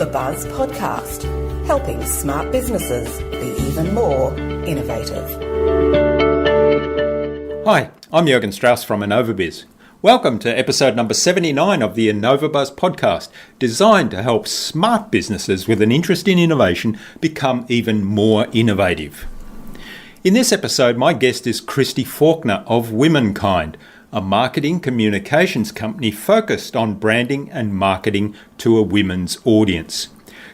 InnovaBuzz podcast, helping smart businesses be even more innovative. Hi, I'm Jürgen Strauss from InnovaBuzz. Welcome to episode number 79 of the InnovaBuzz podcast, designed to help smart businesses with an interest in innovation become even more innovative. In this episode, my guest is Kristi Faulkner of Womenkind, a marketing communications company focused on branding and marketing to a women's audience.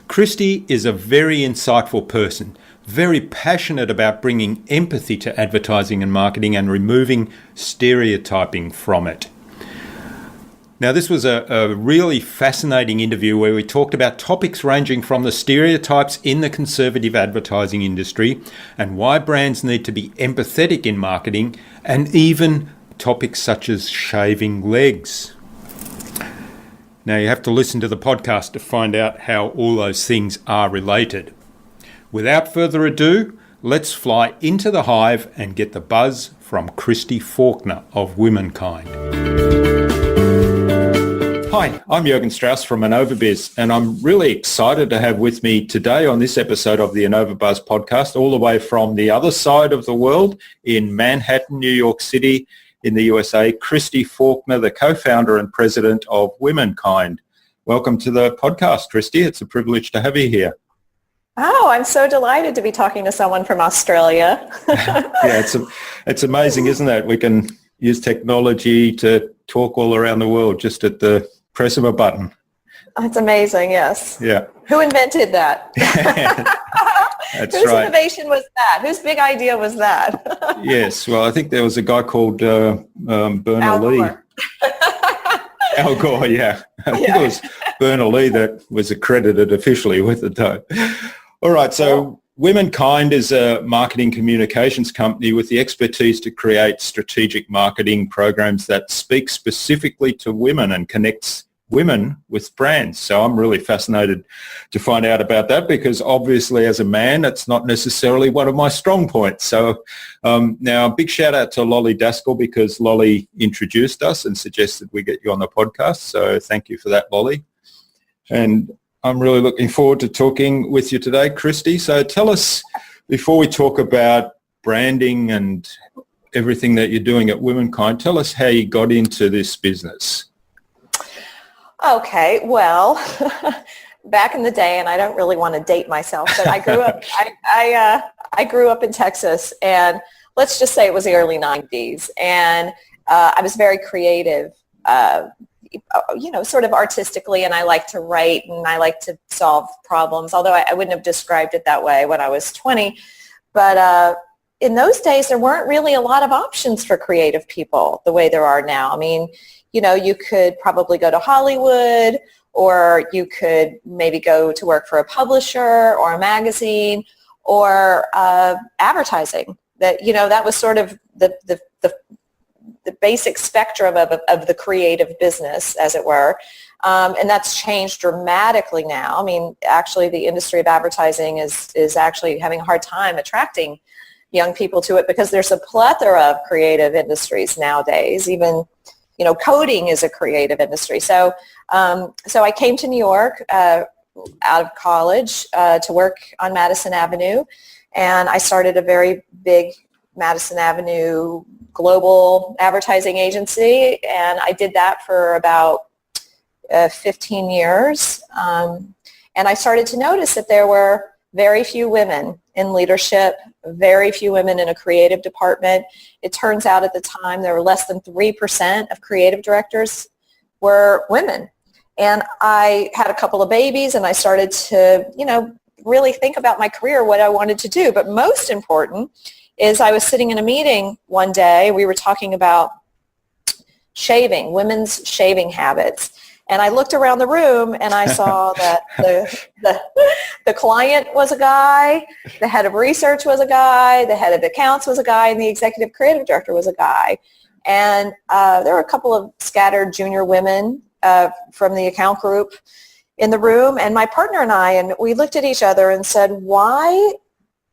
Kristi is a very insightful person, very passionate about bringing empathy to advertising and marketing and removing stereotyping from it. Now, this was a really fascinating interview where we talked about topics ranging from the stereotypes in the conservative advertising industry and why brands need to be empathetic in marketing, and even topics such as shaving legs. Now, you have to listen to the podcast to find out how all those things are related. Without further ado, let's fly into the hive and get the buzz from Kristi Faulkner of Womenkind. Hi, I'm Jürgen Strauss from InnovaBuzz, and I'm really excited to have with me today on this episode of the InnovaBuzz podcast, all the way from the other side of the world in Manhattan, New York City, in the USA, Kristi Faulkner, the co-founder and president of Womenkind. Welcome to the podcast, Kristi. It's a privilege to have you here. Oh, I'm so delighted to be talking to someone from Australia. Yeah, it's amazing, isn't it? We can use technology to talk all around the world just at the press of a button. It's amazing, yes. Yeah. Who invented that? That's Whose right. innovation was that? Whose big idea was that? Yes, well, I think there was a guy called Berners-Lee. Al Gore, yeah. I think it was Berners-Lee that was accredited officially with it, though. All right, so Womenkind is a marketing communications company with the expertise to create strategic marketing programs that speak specifically to women and connects women with brands. So I'm really fascinated to find out about that, because obviously as a man, it's not necessarily one of my strong points. So now a big shout out to Lolly Daskell, because Lolly introduced us and suggested we get you on the podcast. So thank you for that, Lolly. And I'm really looking forward to talking with you today, Kristi. So tell us, before we talk about branding and everything that you're doing at Womenkind, tell us how you got into this business. Okay, well, back in the day, and I don't really want to date myself, but I grew up. I grew up in Texas, and let's just say it was the early '90s, and I was very creative, sort of artistically, and I like to write and I like to solve problems. Although I wouldn't have described it that way when I was 20, but in those days there weren't really a lot of options for creative people the way there are now. I mean, you could probably go to Hollywood, or you could maybe go to work for a publisher or a magazine or advertising. That was sort of the basic spectrum of the creative business, as it were. And that's changed dramatically now. I mean, actually, the industry of advertising is actually having a hard time attracting young people to it, because there's a plethora of creative industries nowadays. Even coding is a creative industry. So I came to New York out of college to work on Madison Avenue, and I started a very big Madison Avenue global advertising agency, and I did that for about 15 years. And I started to notice that there were very few women in leadership, very few women in a creative department. It turns out at the time there were less than 3% of creative directors were women. And I had a couple of babies, and I started to, really think about my career, what I wanted to do. But most important is I was sitting in a meeting one day. We were talking about shaving, women's shaving habits. And I looked around the room and I saw that the client was a guy, the head of research was a guy, the head of accounts was a guy, and the executive creative director was a guy. And there were a couple of scattered junior women from the account group in the room. And my partner and we looked at each other and said, why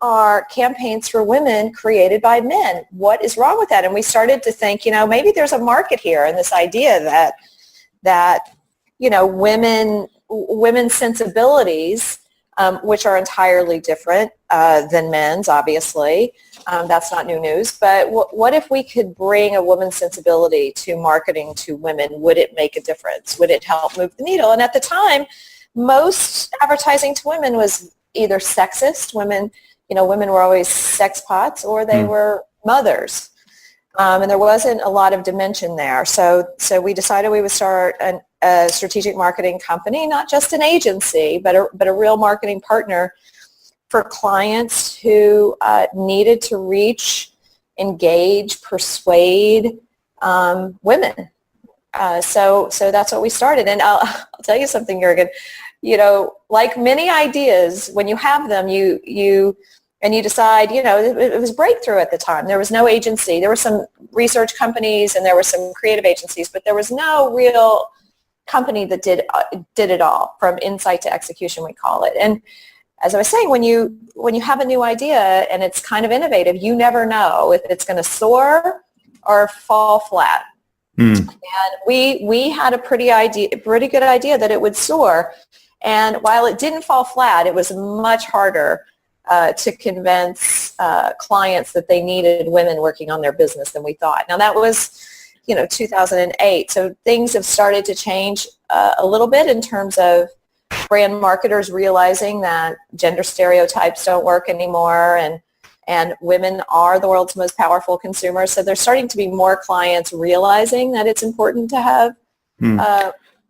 are campaigns for women created by men? What is wrong with that? And we started to think, maybe there's a market here, and this idea that women women's sensibilities, which are entirely different than men's, obviously. That's not new news. But what if we could bring a woman's sensibility to marketing to women? Would it make a difference? Would it help move the needle? And at the time, most advertising to women was either sexist. Women were always sex pots, or they were mothers. And there wasn't a lot of dimension there. So we decided we would start a strategic marketing company, not just an agency, but a real marketing partner for clients who needed to reach, engage, persuade women. So that's what we started. And I'll tell you something, Jürgen. Like many ideas, when you have them, you decide, it was breakthrough at the time. There was no agency. There were some research companies and there were some creative agencies, but there was no real company that did it all, from insight to execution, we call it. And as I was saying, when you have a new idea and it's kind of innovative, you never know if it's going to soar or fall flat. And we had a pretty good idea that it would soar. And while it didn't fall flat, it was much harder to convince clients that they needed women working on their business than we thought. Now that was, 2008. So things have started to change a little bit in terms of brand marketers realizing that gender stereotypes don't work anymore, and women are the world's most powerful consumers. So there's starting to be more clients realizing that it's important to have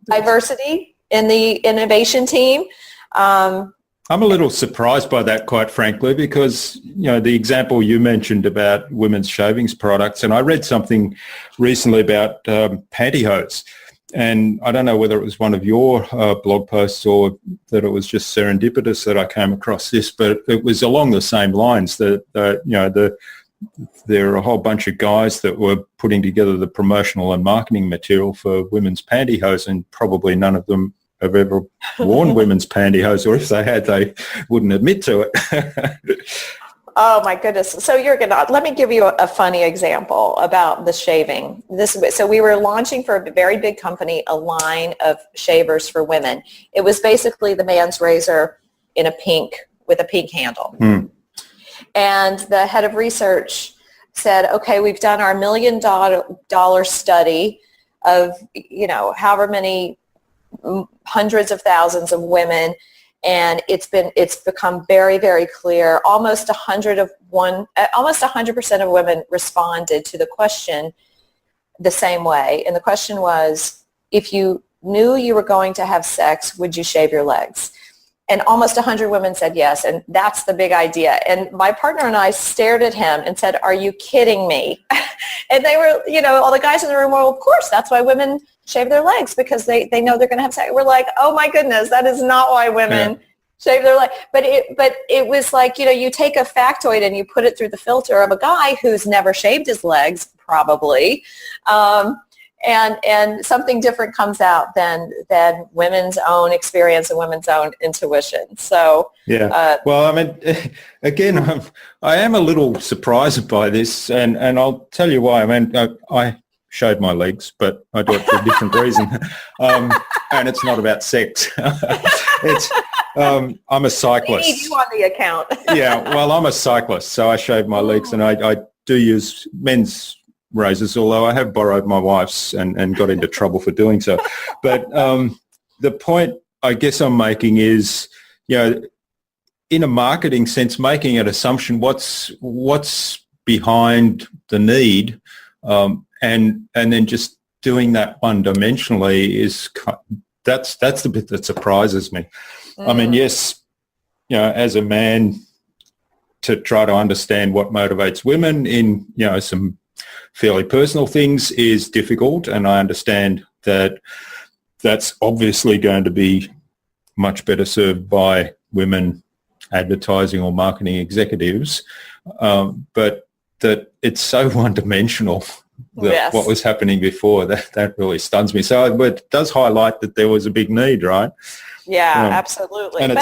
diversity in the innovation team. I'm a little surprised by that, quite frankly, because, the example you mentioned about women's shavings products, and I read something recently about pantyhose. And I don't know whether it was one of your blog posts or that it was just serendipitous that I came across this, but it was along the same lines that, there are a whole bunch of guys that were putting together the promotional and marketing material for women's pantyhose, and probably none of them have ever worn women's pantyhose, or if they had, they wouldn't admit to it. Oh my goodness. So let me give you a funny example about the shaving. So we were launching for a very big company a line of shavers for women. It was basically the man's razor in with a pink handle. And the head of research said, okay, we've done our $1 million study of, however many hundreds of thousands of women, and it's become very, very clear. Almost 100% of women responded to the question the same way, and the question was, if you knew you were going to have sex, would you shave your legs? And almost 100 women said yes, and that's the big idea. And my partner and I stared at him and said, are you kidding me? And they were, all the guys in the room were, well, of course, that's why women shave their legs, because they know they're going to have sex. We're like, oh my goodness, that is not why women shave their legs. But it was like, you take a factoid and you put it through the filter of a guy who's never shaved his legs, probably. And something different comes out than women's own experience and women's own intuition. So well, I mean, again, I am a little surprised by this, and I'll tell you why. I mean, I shave my legs, but I do it for a different reason, and it's not about sex. I'm a cyclist. We need you on the account. Yeah, well, I'm a cyclist, so I shave my legs, and I do use men's razors, although I have borrowed my wife's and got into trouble for doing so. But the point I guess I'm making is, in a marketing sense, making an assumption what's behind the need, and then just doing that one-dimensionally that's the bit that surprises me. I mean, yes, as a man, to try to understand what motivates women in some fairly personal things is difficult, and I understand that that's obviously going to be much better served by women advertising or marketing executives, but that it's so one-dimensional that what was happening before, that really stuns me. So it does highlight that there was a big need, right? Yeah, absolutely. And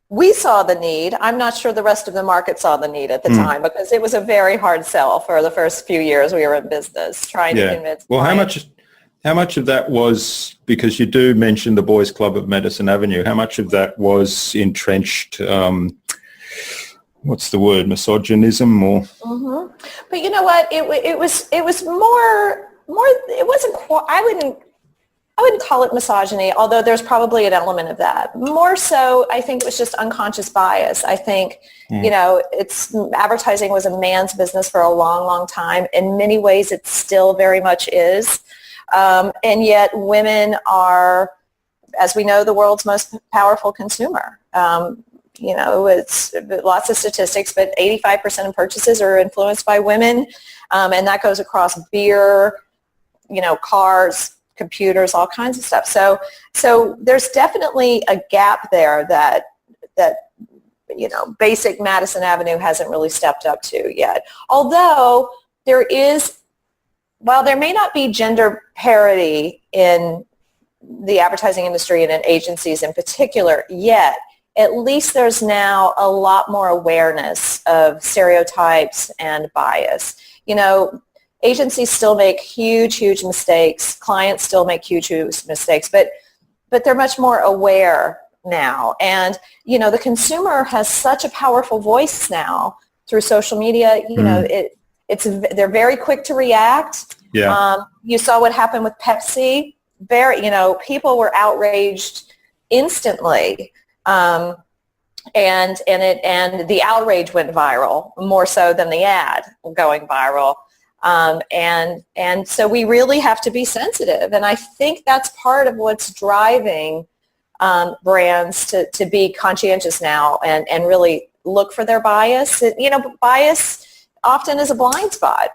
we saw the need. I'm not sure the rest of the market saw the need at the time, because it was a very hard sell for the first few years we were in business, trying to convince clients. how much of that was, because you do mention the Boys Club of Madison Avenue, how much of that was entrenched, what's the word, misogynism or? Mm-hmm. But you know what? It was more. It wasn't. I wouldn't call it misogyny, although there's probably an element of that. More so, I think it was just unconscious bias. I think, advertising was a man's business for a long, long time. In many ways, it still very much is. And yet women are, as we know, the world's most powerful consumer. It's lots of statistics, but 85% of purchases are influenced by women. And that goes across beer, cars, computers, all kinds of stuff. So there's definitely a gap there that basic Madison Avenue hasn't really stepped up to yet. Although while there may not be gender parity in the advertising industry and in agencies in particular yet, at least there's now a lot more awareness of stereotypes and bias. Agencies still make huge mistakes. Clients still make huge mistakes, but they're much more aware now. And, the consumer has such a powerful voice now through social media. They're very quick to react. Yeah. You saw what happened with Pepsi. People were outraged instantly. And the outrage went viral more so than the ad going viral. And so we really have to be sensitive. And I think that's part of what's driving brands to be conscientious now and really look for their bias. Bias often is a blind spot.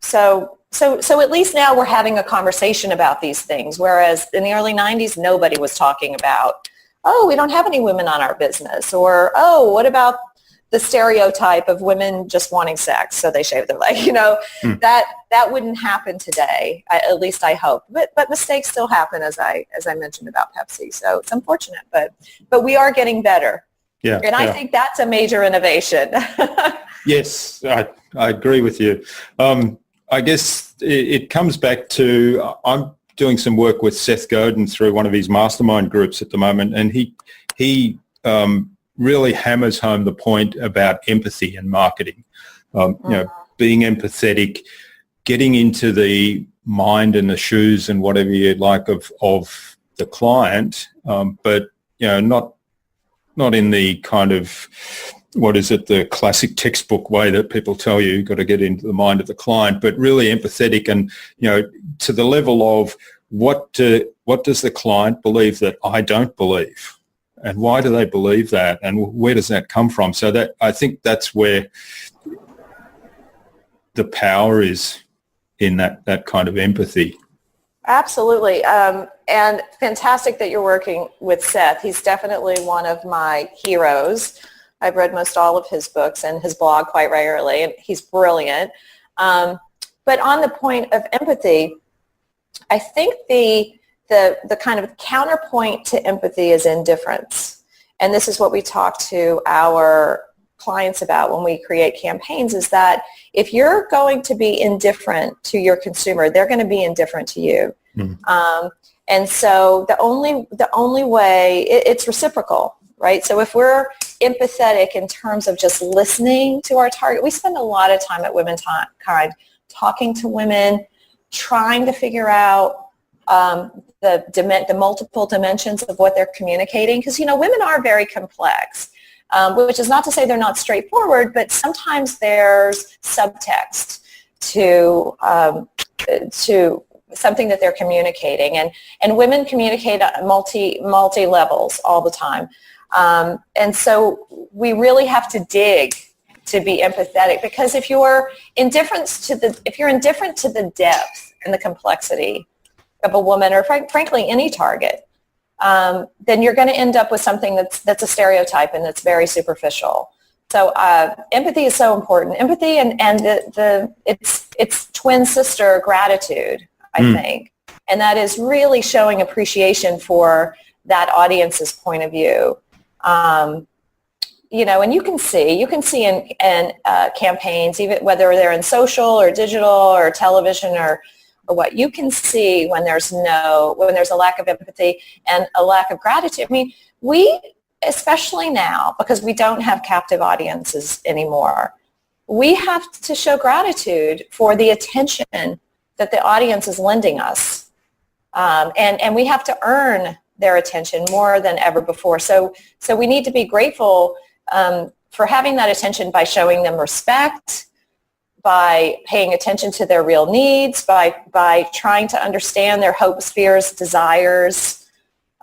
So at least now we're having a conversation about these things, whereas in the early 90s, nobody was talking about, oh, we don't have any women on our business, or, oh, what about the stereotype of women just wanting sex, so they shave their leg. That wouldn't happen today. At least I hope. But mistakes still happen, as I mentioned about Pepsi. So it's unfortunate, but we are getting better. Yeah, and I think that's a major innovation. Yes, I agree with you. I guess it comes back to, I'm doing some work with Seth Godin through one of his mastermind groups at the moment, and he really hammers home the point about empathy and marketing. Being empathetic, getting into the mind and the shoes and whatever you'd like of the client, but not in the kind of, what is it, the classic textbook way that people tell you've got to get into the mind of the client, but really empathetic and to the level of what does the client believe that I don't believe? And why do they believe that? And where does that come from? So that, I think that's where the power is in that kind of empathy. Absolutely. And fantastic that you're working with Seth. He's definitely one of my heroes. I've read most all of his books and his blog quite regularly, and he's brilliant. But on the point of empathy, I think the kind of counterpoint to empathy is indifference. And this is what we talk to our clients about when we create campaigns, is that if you're going to be indifferent to your consumer, they're going to be indifferent to you. Mm-hmm. And so the only way, it's reciprocal, right? So if we're empathetic in terms of just listening to our target, we spend a lot of time at Womenkind talking to women, trying to figure out the multiple dimensions of what they're communicating, because women are very complex, which is not to say they're not straightforward, but sometimes there's subtext to something that they're communicating, and women communicate at multi levels all the time, and so we really have to dig to be empathetic, because if you're indifferent to the depth and the complexity of a woman, or frankly any target, then you're going to end up with something that's a stereotype and that's very superficial. So empathy is so important. Empathy and its twin sister, gratitude, I think, and that is really showing appreciation for that audience's point of view. And you can see in campaigns, even whether they're in social or digital or television or what. You can see when there's a lack of empathy and a lack of gratitude. I mean, we, especially now, because we don't have captive audiences anymore, we have to show gratitude for the attention that the audience is lending us. And we have to earn their attention more than ever before. So we need to be grateful for having that attention by showing them respect, by paying attention to their real needs, by trying to understand their hopes, fears, desires,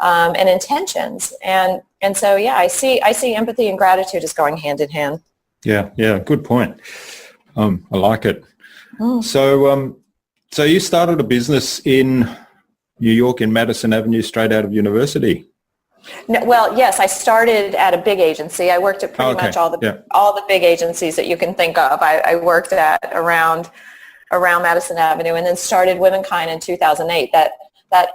and intentions. And so, yeah, I see empathy and gratitude as going hand in hand. Yeah, good point. I like it. Mm. So you started a business in New York in Madison Avenue straight out of university. No, well, yes, I started at a big agency. I worked at pretty much all the big agencies that you can think of. I worked at around Madison Avenue, and then started Womenkind in 2008. That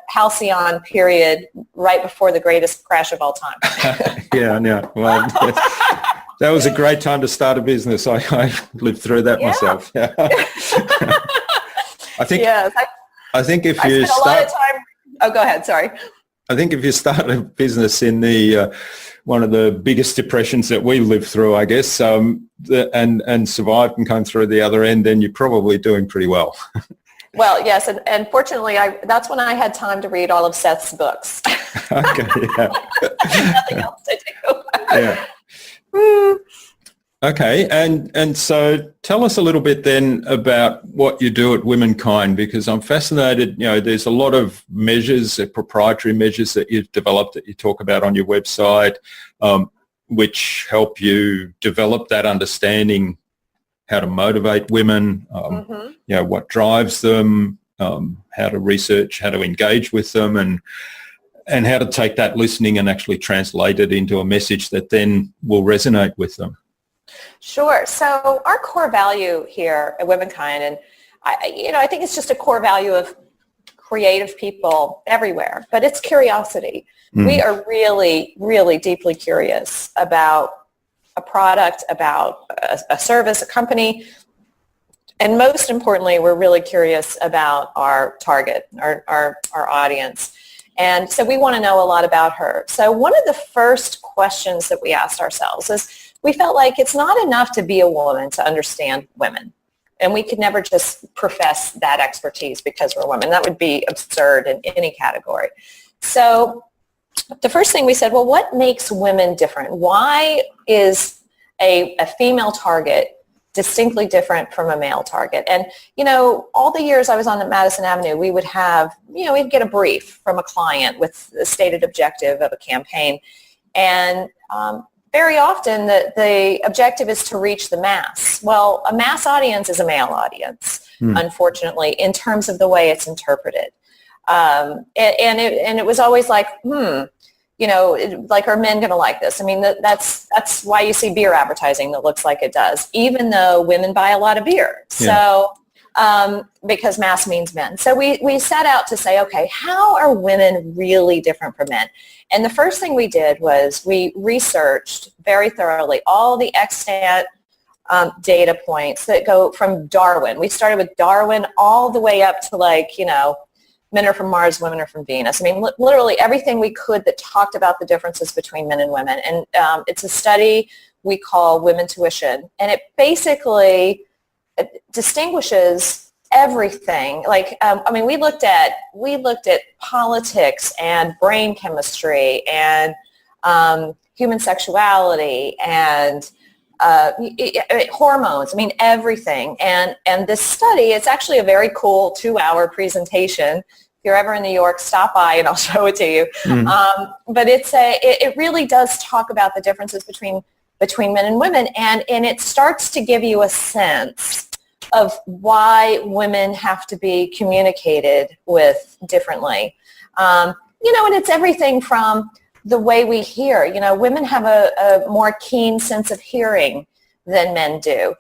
halcyon period right before the greatest crash of all time. Yeah. Well, that was a great time to start a business. I lived through that myself. I think if you start, a lot of time. Oh, go ahead. Sorry. I think if you start a business in the one of the biggest depressions that we lived through, I guess, and survived and come through the other end, then you're probably doing pretty well. Well, yes, and fortunately, that's when I had time to read all of Seth's books. Okay, yeah. Nothing else to do. Yeah. Okay, and so tell us a little bit then about what you do at Womenkind, because I'm fascinated. You know, there's a lot of measures, proprietary measures that you've developed that you talk about on your website, which help you develop that understanding, how to motivate women, you know, what drives them, how to research, how to engage with them, and how to take that listening and actually translate it into a message that then will resonate with them. Sure. So our core value here at Womenkind, and I think it's just a core value of creative people everywhere, but it's curiosity. We are really, really deeply curious about a product, about a service, a company, and most importantly, we're really curious about our target, our audience. And so we want to know a lot about her. So one of the first questions that we asked ourselves is, we felt like it's not enough to be a woman to understand women. And we could never just profess that expertise because we're women. That would be absurd in any category. So the first thing we said, well, what makes women different? Why is a female target distinctly different from a male target? And, all the years I was on the Madison Avenue, we would have, we'd get a brief from a client with the stated objective of a campaign. And very often the objective is to reach the mass. Well, a mass audience is a male audience, unfortunately, in terms of the way it's interpreted. And it was always like, like, are men going to like this? I mean, that's why you see beer advertising that looks like it does, even though women buy a lot of beer. So, because mass means men. So we set out to say, okay, how are women really different from men? And the first thing we did was we researched very thoroughly all the extant data points that go from Darwin. We started with Darwin all the way up to men are from Mars, women are from Venus. I mean, literally everything we could that talked about the differences between men and women. And it's a study we call Womentuition. And it basically distinguishes everything. We looked at politics and brain chemistry and human sexuality and hormones. I mean, everything. And this study, it's actually a very cool 2-hour presentation. If you're ever in New York, stop by and I'll show it to you. But it really does talk about the differences between men and women, and it starts to give you a sense of why women have to be communicated with differently. And it's everything from the way we hear. Women have a more keen sense of hearing than men do.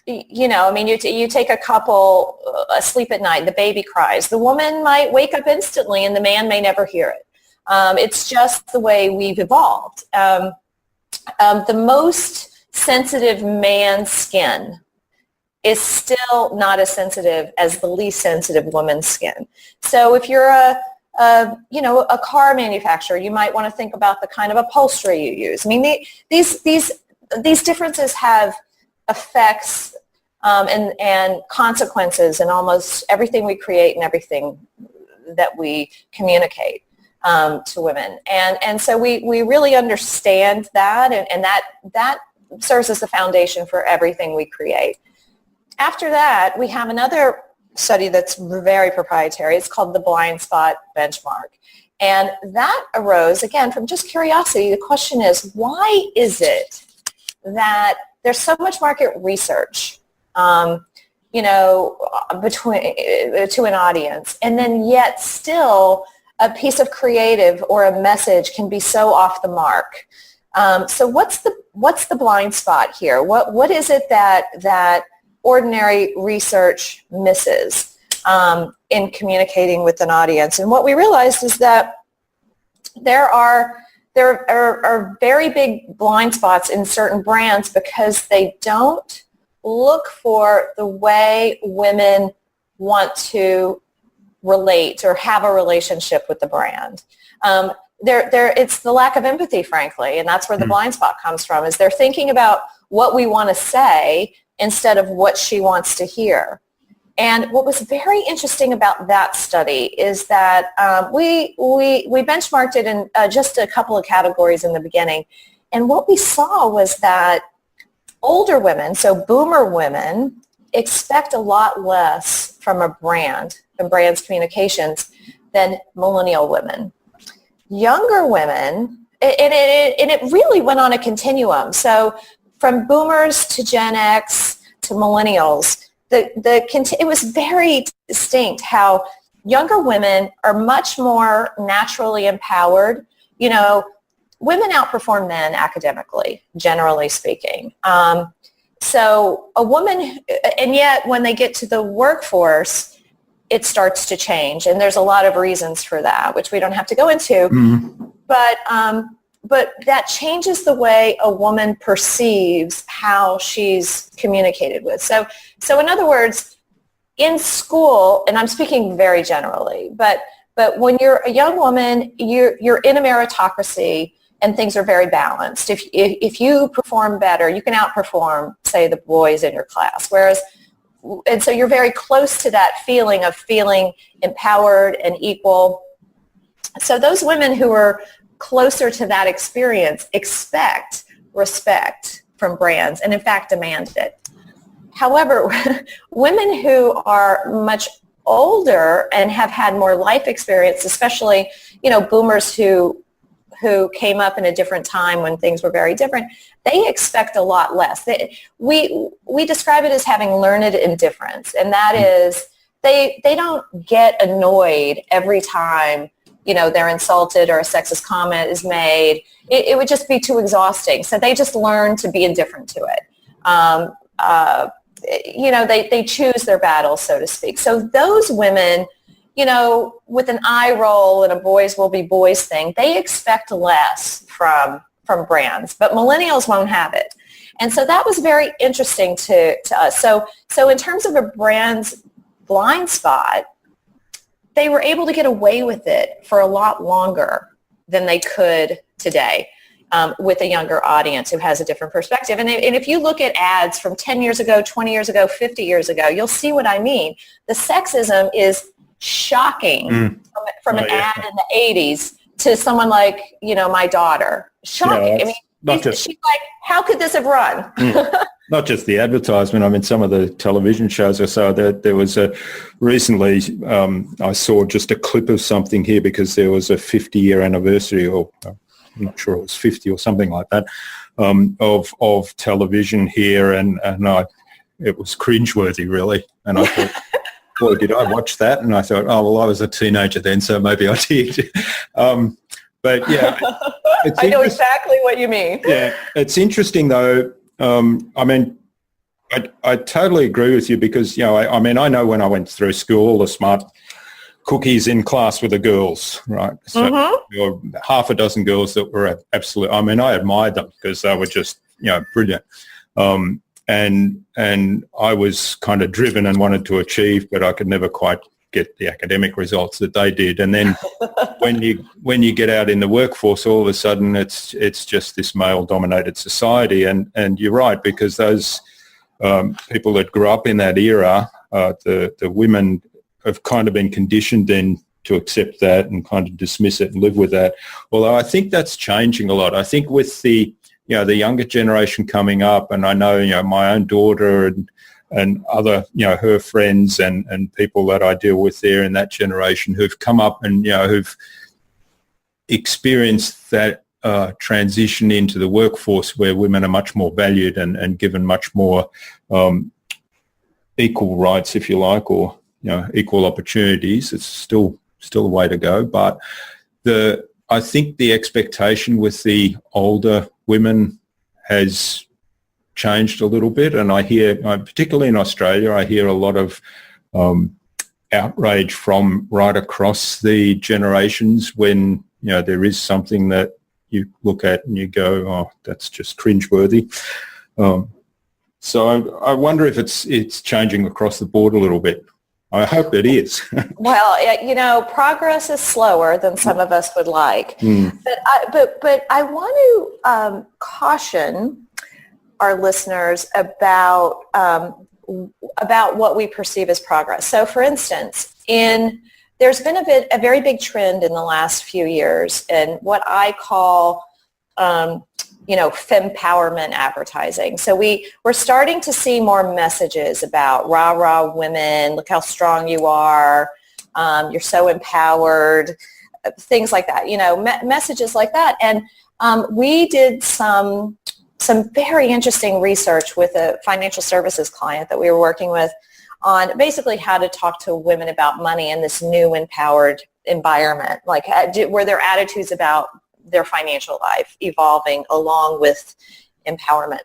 You take a couple asleep at night, the baby cries. The woman might wake up instantly and the man may never hear it. It's just the way we've evolved. The most sensitive man's skin is still not as sensitive as the least sensitive woman's skin. So if you're a car manufacturer, you might want to think about the kind of upholstery you use. I mean, these differences have effects and consequences in almost everything we create and everything that we communicate to women. And so we really understand that, and that serves as the foundation for everything we create. After that, we have another study that's very proprietary. It's called the blind spot benchmark. And that arose, again, from just curiosity. The question is, why is it that there's so much market research, between to an audience, and then yet still a piece of creative or a message can be so off the mark? So what's the blind spot here? What is it that ordinary research misses in communicating with an audience? And what we realized is that there are very big blind spots in certain brands because they don't look for the way women want to relate or have a relationship with the brand. It's the lack of empathy, frankly, and that's where the blind spot comes from, is they're thinking about what we want to say instead of what she wants to hear. And what was very interesting about that study is that we benchmarked it in just a couple of categories in the beginning. And what we saw was that older women, so boomer women, expect a lot less from a brand and brand's communications than millennial women. Younger women, and it really went on a continuum. So from boomers to Gen X to millennials, it was very distinct how younger women are much more naturally empowered. Women outperform men academically, generally speaking. So a woman, and yet when they get to the workforce, it starts to change. And there's a lot of reasons for that, which we don't have to go into. Mm-hmm. But that changes the way a woman perceives how she's communicated with. So in other words, in school, and I'm speaking very generally, but when you're a young woman, you're in a meritocracy and things are very balanced. If you perform better, you can outperform, say, the boys in your class. And so you're very close to that feeling of feeling empowered and equal. So those women who are closer to that experience expect respect from brands and in fact demand it. However, women who are much older and have had more life experience, especially, boomers who came up in a different time when things were very different, they expect a lot less. We describe it as having learned indifference, and that is they don't get annoyed every time they're insulted or a sexist comment is made. It would just be too exhausting. So they just learn to be indifferent to it. They choose their battles, so to speak. So those women, with an eye roll and a boys will be boys thing, they expect less from brands, but millennials won't have it. And so that was very interesting to us. So in terms of a brand's blind spot, they were able to get away with it for a lot longer than they could today with a younger audience who has a different perspective. And if you look at ads from 10 years ago, 20 years ago, 50 years ago, you'll see what I mean. The sexism is shocking from an ad in the 80s to someone like, my daughter. Shocking. Yeah, she's like, how could this have run? Not just the advertisement. I mean, some of the television shows I saw, there was recently, I saw just a clip of something here because there was a 50-year anniversary, or I'm not sure it was 50 or something like that, of television here, and it was cringeworthy, really. And I thought, boy, did I watch that? And I thought, oh, well, I was a teenager then, so maybe I did. But yeah, I know exactly what you mean. Yeah, it's interesting though. I totally agree with you because, I know when I went through school, the smart cookies in class with the girls, right? So there were half a dozen girls that were absolute. I admired them because they were just, brilliant. and I was kind of driven and wanted to achieve, but I could never quite get the academic results that they did. And then when you get out in the workforce, all of a sudden it's just this male-dominated society. And you're right, because those people that grew up in that era, the women have kind of been conditioned then to accept that and kind of dismiss it and live with that. Although I think that's changing a lot. I think with the younger generation coming up, and I know, my own daughter and other, her friends and people that I deal with there in that generation who've come up and, who've experienced that transition into the workforce where women are much more valued and given much more equal rights, if you like, or, equal opportunities. It's still a way to go. But I think the expectation with the older women has changed a little bit, and I hear, particularly in Australia, I hear a lot of outrage from right across the generations when there is something that you look at and you go, oh, that's just cringeworthy. So I wonder if it's changing across the board a little bit. I hope it is. Well, progress is slower than some of us would like, but I want to caution our listeners about what we perceive as progress. So, for instance, there's been a very big trend in the last few years in what I call fempowerment advertising. So we're starting to see more messages about rah women, look how strong you are, you're so empowered, things like that, messages like that. And we did some very interesting research with a financial services client that we were working with on basically how to talk to women about money in this new empowered environment. Like, were their attitudes about their financial life evolving along with empowerment?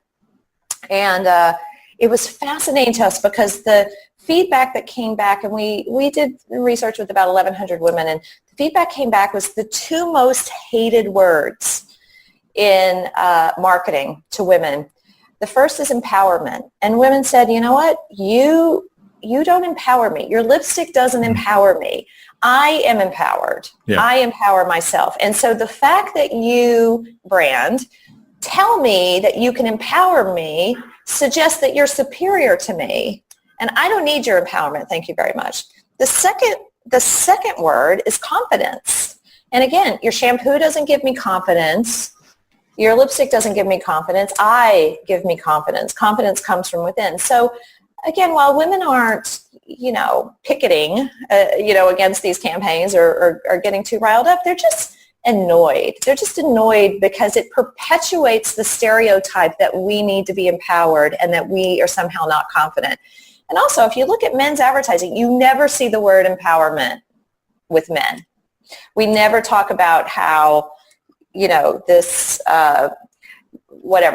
And it was fascinating to us because the feedback that came back, and we did research with about 1,100 women, and the feedback came back was the two most hated words in marketing to women. The first is empowerment. And women said, you know what, you don't empower me. Your lipstick doesn't empower me. I am empowered. Yeah. I empower myself. And so the fact that you, brand, tell me that you can empower me suggests that you're superior to me. And I don't need your empowerment. Thank you very much. The second word is confidence. And again, your shampoo doesn't give me confidence. Your lipstick doesn't give me confidence. I give me confidence. Confidence comes from within. So again, while women aren't, picketing, against these campaigns or getting too riled up, they're just annoyed. They're just annoyed because it perpetuates the stereotype that we need to be empowered and that we are somehow not confident. And also, if you look at men's advertising, you never see the word empowerment with men. We never talk about how, this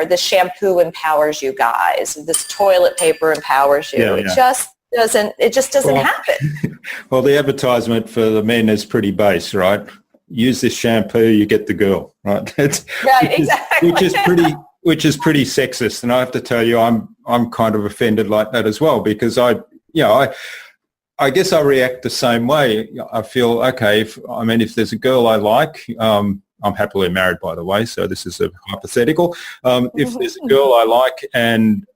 this shampoo empowers you guys, this toilet paper empowers you. Yeah. It just doesn't happen. Well, the advertisement for the men is pretty base, right? Use this shampoo, you get the girl, right? Exactly. Which is pretty sexist, and I have to tell you, I'm kind of offended like that as well, because I guess I react the same way. I feel, okay, if there's a girl I like, I'm happily married, by the way, so this is a hypothetical. If there's a girl I like and,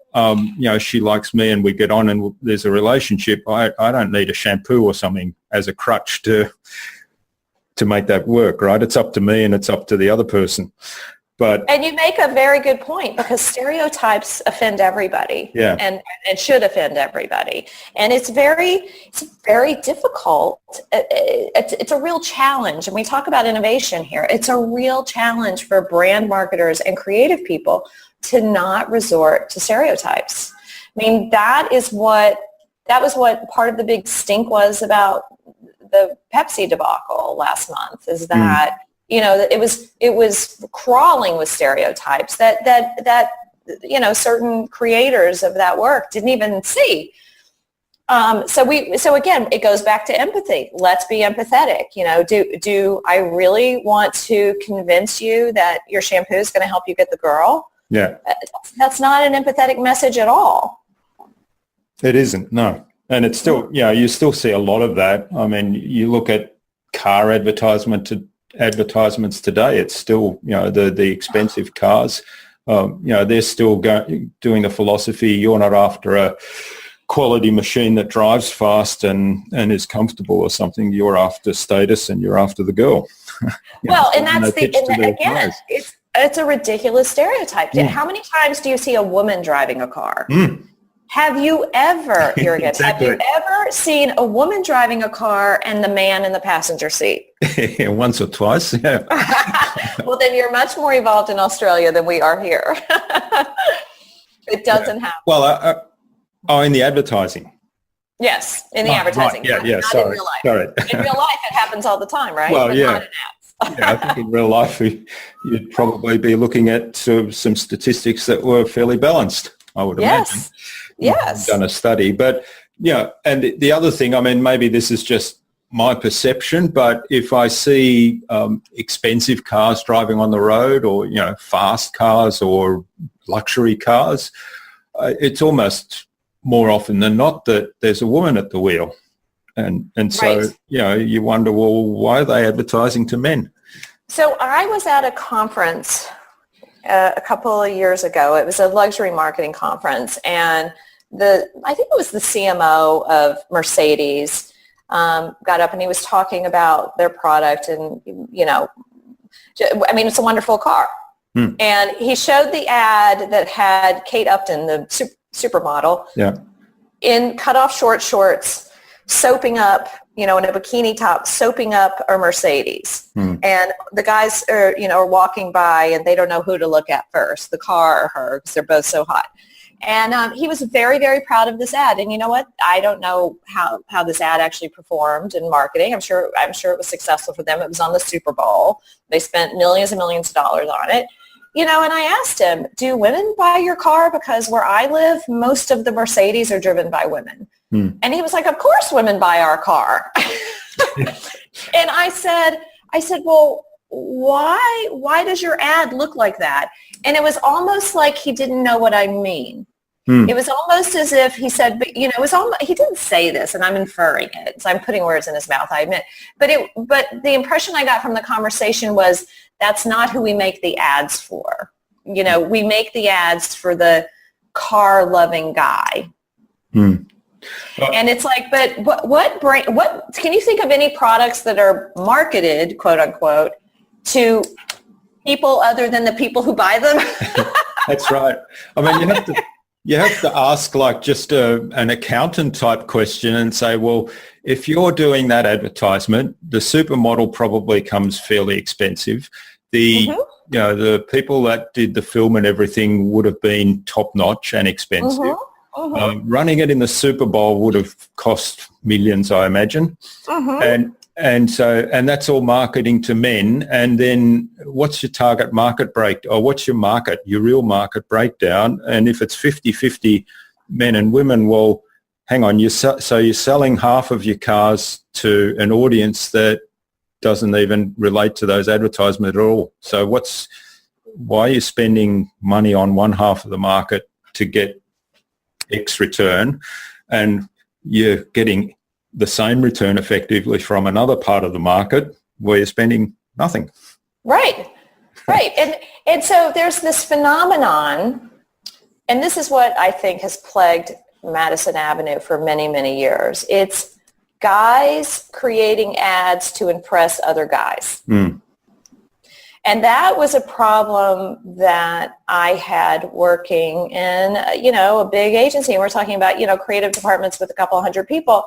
she likes me and we get on and there's a relationship, I don't need a shampoo or something as a crutch to make that work, right? It's up to me and it's up to the other person. And you make a very good point, because stereotypes offend everybody, and should offend everybody. And it's very difficult. It's a real challenge. And we talk about innovation here. It's a real challenge for brand marketers and creative people to not resort to stereotypes. I mean, that was what part of the big stink was about the Pepsi debacle last month, is that it was crawling with stereotypes that certain creators of that work didn't even see. So again, it goes back to empathy. Let's be empathetic. Do I really want to convince you that your shampoo is going to help you get the girl? Yeah. That's not an empathetic message at all. It isn't, no. And it's still, you still see a lot of that. I mean, you look at car advertisements today, it's still, the expensive cars, they're still doing the philosophy, you're not after a quality machine that drives fast and is comfortable or something, you're after status and you're after the girl. It's a ridiculous stereotype. How many times do you see a woman driving a car? Have you ever, exactly. Have you ever seen a woman driving a car and the man in the passenger seat? Once or twice, yeah. Well, then you're much more evolved in Australia than we are here. It doesn't happen. Well, in the advertising. Yes, in the advertising. Right. Not Sorry. in real life. Sorry. In real life, it happens all the time, right? Well, but not in ads. I think in real life, you'd probably be looking at some statistics that were fairly balanced, I would imagine. Yes. Done a study. But, and the other thing, I mean, maybe this is just my perception, but if I see expensive cars driving on the road or, fast cars or luxury cars, it's almost more often than not that there's a woman at the wheel. And so, right. You wonder, well, why are they advertising to men? So I was at a conference a couple of years ago. It was a luxury marketing conference, and I think it was the CMO of Mercedes got up and he was talking about their product, and it's a wonderful car. And he showed the ad that had Kate Upton, the supermodel, in cut-off short shorts, soaping up, in a bikini top, soaping up a Mercedes. And the guys are walking by and they don't know who to look at first, the car or her, because they're both so hot. And he was very, very proud of this ad. And you know what? I don't know how this ad actually performed in marketing. I'm sure it was successful for them. It was on the Super Bowl. They spent millions and millions of dollars on it. And I asked him, do women buy your car? Because where I live, most of the Mercedes are driven by women. And he was like, of course women buy our car. And I said, well, why does your ad look like that? And it was almost like he didn't know what I mean. It was almost as if he said, but it was almost, he didn't say this, and I'm inferring it, so I'm putting words in his mouth, I admit. But the impression I got from the conversation was, that's not who we make the ads for. We make the ads for the car-loving guy. And it's like, but what can you think of any products that are marketed, quote unquote, to people other than the people who buy them? That's right. I mean, you have to ask like just an accountant type question and say, well, if you're doing that advertisement, the supermodel probably comes fairly expensive. The the people that did the film and everything would have been top notch and expensive. Running it in the Super Bowl would have cost millions, I imagine. And that's all marketing to men. And then what's your target market what's your real market breakdown? And if it's 50-50 men and women, well, hang on, you're selling half of your cars to an audience that doesn't even relate to those advertisements at all. So why are you spending money on one half of the market to get X return, and you're getting the same return effectively from another part of the market where you're spending nothing? Right. And so there's this phenomenon, and this is what I think has plagued Madison Avenue for many, many years. It's guys creating ads to impress other guys. And that was a problem that I had working in, a big agency. And we're talking about, creative departments with a couple hundred people.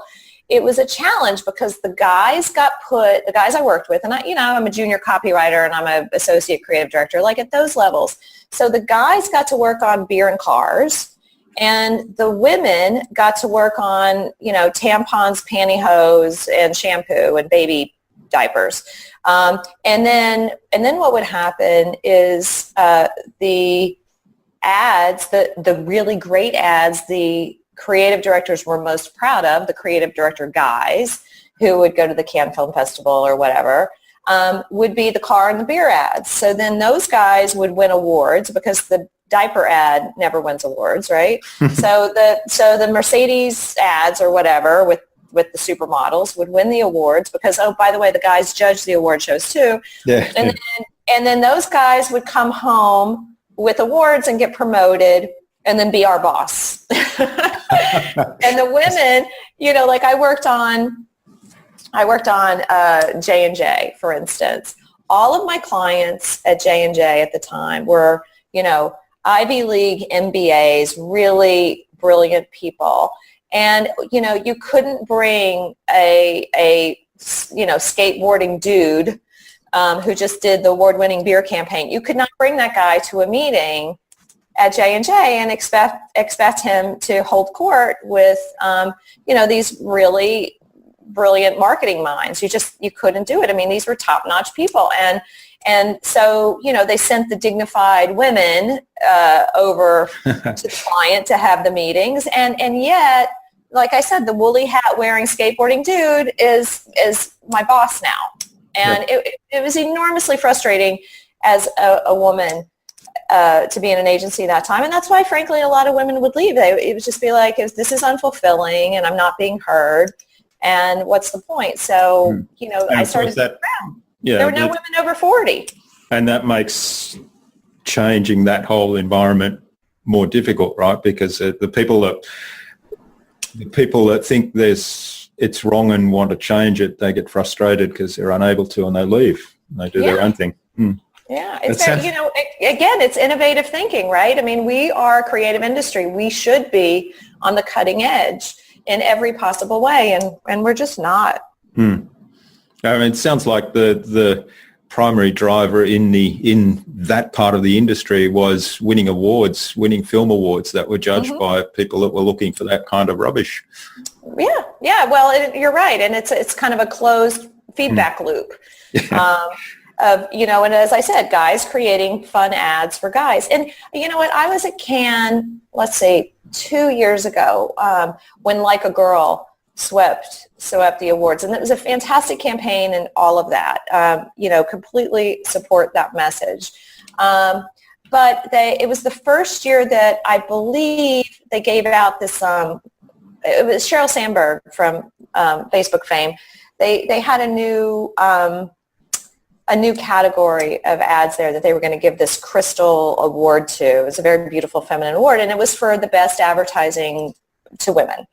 It was a challenge because the guys I worked with, and I'm a junior copywriter and I'm an associate creative director, like at those levels. So the guys got to work on beer and cars, and the women got to work on, tampons, pantyhose, and shampoo and baby diapers. And then what would happen is the ads, the really great ads, the creative directors were most proud of, the creative director guys who would go to the Cannes Film Festival or whatever, would be the car and the beer ads. So then those guys would win awards because the diaper ad never wins awards, right? so the Mercedes ads or whatever with the supermodels would win the awards because, oh, by the way, the guys judge the award shows too. Yeah. And then those guys would come home with awards and get promoted and then be our boss. And the women, like I worked on J&J, for instance. All of my clients at J&J at the time were, Ivy League MBAs, really brilliant people. And, you couldn't bring a skateboarding dude who just did the award-winning beer campaign. You could not bring that guy to a meeting at J&J and expect him to hold court with, these really brilliant marketing minds. You couldn't do it. I mean, these were top-notch people. And so, they sent the dignified women over to the client to have the meetings. And yet, like I said, the woolly hat wearing skateboarding dude is my boss now. And it was enormously frustrating as a woman to be in an agency that time. And that's why, frankly, a lot of women would leave. It would just be like, this is unfulfilling and I'm not being heard. And what's the point? So, I started that. There were no women over 40. And that makes changing that whole environment more difficult, right? Because the people that think it's wrong and want to change it, they get frustrated because they're unable to, and they leave. And they do their own thing. Yeah, it's very, again, it's innovative thinking, right? I mean, we are a creative industry. We should be on the cutting edge in every possible way, and we're just not. I mean, it sounds like the primary driver in that part of the industry was winning film awards that were judged by people that were looking for that kind of rubbish. Yeah. Well, you're right, and it's kind of a closed feedback loop. And as I said, guys creating fun ads for guys. And you know what? I was at Cannes, let's say 2 years ago, when Like a Girl swept the awards, and it was a fantastic campaign and all of that. Completely support that message. But it was the first year that I believe they gave out this. It was Sheryl Sandberg from Facebook fame. They had a new category of ads there that they were going to give this Crystal Award to. It was a very beautiful feminine award, and it was for the best advertising to women.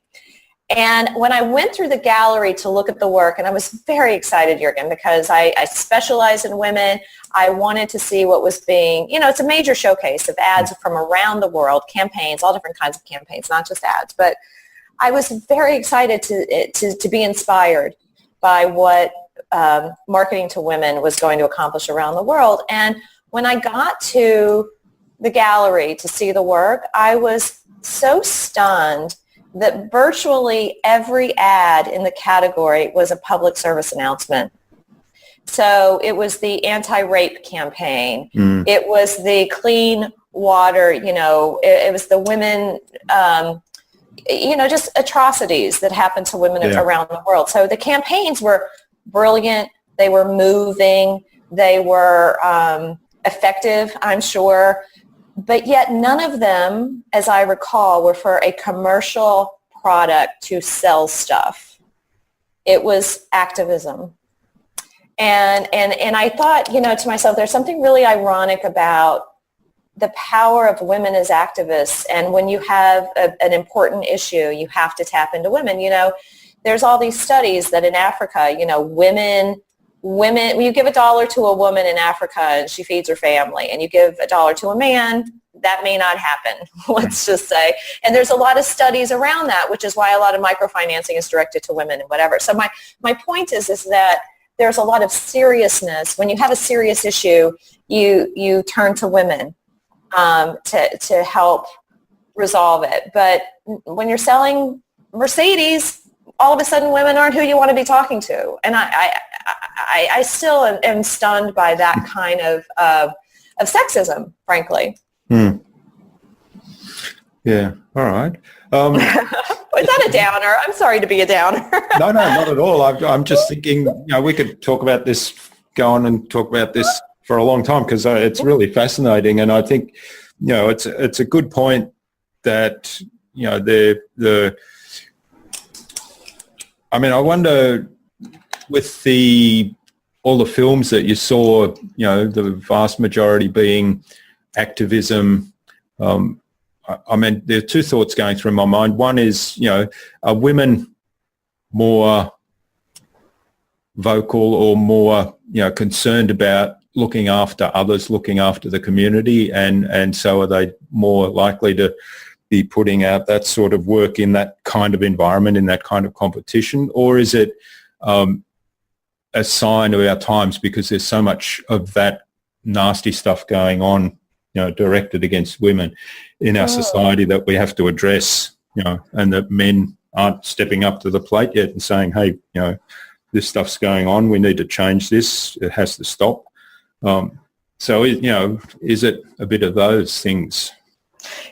And when I went through the gallery to look at the work, and I was very excited, Jürgen, because I specialize in women. I wanted to see what was being, it's a major showcase of ads from around the world, campaigns, all different kinds of campaigns, not just ads. But I was very excited to be inspired by what marketing to women was going to accomplish around the world. And when I got to the gallery to see the work, I was so stunned that virtually every ad in the category was a public service announcement. So it was the anti-rape campaign. It was the clean water, it was the women, just atrocities that happened to women around the world. So the campaigns were brilliant. They were moving. They were effective, I'm sure. But yet none of them, as I recall, were for a commercial product to sell stuff. It was activism. And I thought, to myself, there's something really ironic about the power of women as activists. And when you have an important issue, you have to tap into women. There's all these studies that in Africa, women, when you give $1 to a woman in Africa and she feeds her family, and you give $1 to a man, that may not happen, let's just say. And there's a lot of studies around that, which is why a lot of microfinancing is directed to women and whatever. So my point is that there's a lot of seriousness. When you have a serious issue, you turn to women to help resolve it. But when you're selling Mercedes, all of a sudden women aren't who you want to be talking to. And I still am stunned by that kind of sexism, frankly. Yeah, all right. Was that a downer? I'm sorry to be a downer. No, not at all. I'm just thinking, we could talk about this, go on and talk about this for a long time, because it's really fascinating. And I think it's a good point that, I wonder with all the films that you saw, the vast majority being activism. There are two thoughts going through my mind. One is, are women more vocal or more, concerned about looking after others, looking after the community, and so are they more likely to be putting out that sort of work in that kind of environment, in that kind of competition? Or is it a sign of our times because there's so much of that nasty stuff going on, directed against women in our society that we have to address, and that men aren't stepping up to the plate yet and saying, hey, this stuff's going on, we need to change this, it has to stop. So, is it a bit of those things?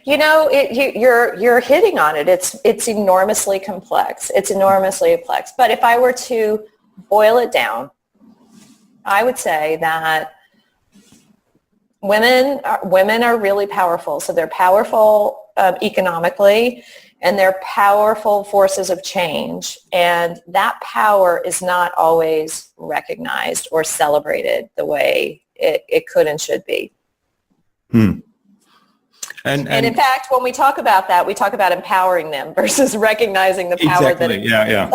You're hitting on it. It's enormously complex. But if I were to boil it down, I would say that women are really powerful. So they're powerful economically, and they're powerful forces of change. And that power is not always recognized or celebrated the way it could and should be. And in fact, when we talk about that, we talk about empowering them versus recognizing the power. Exactly. Yeah.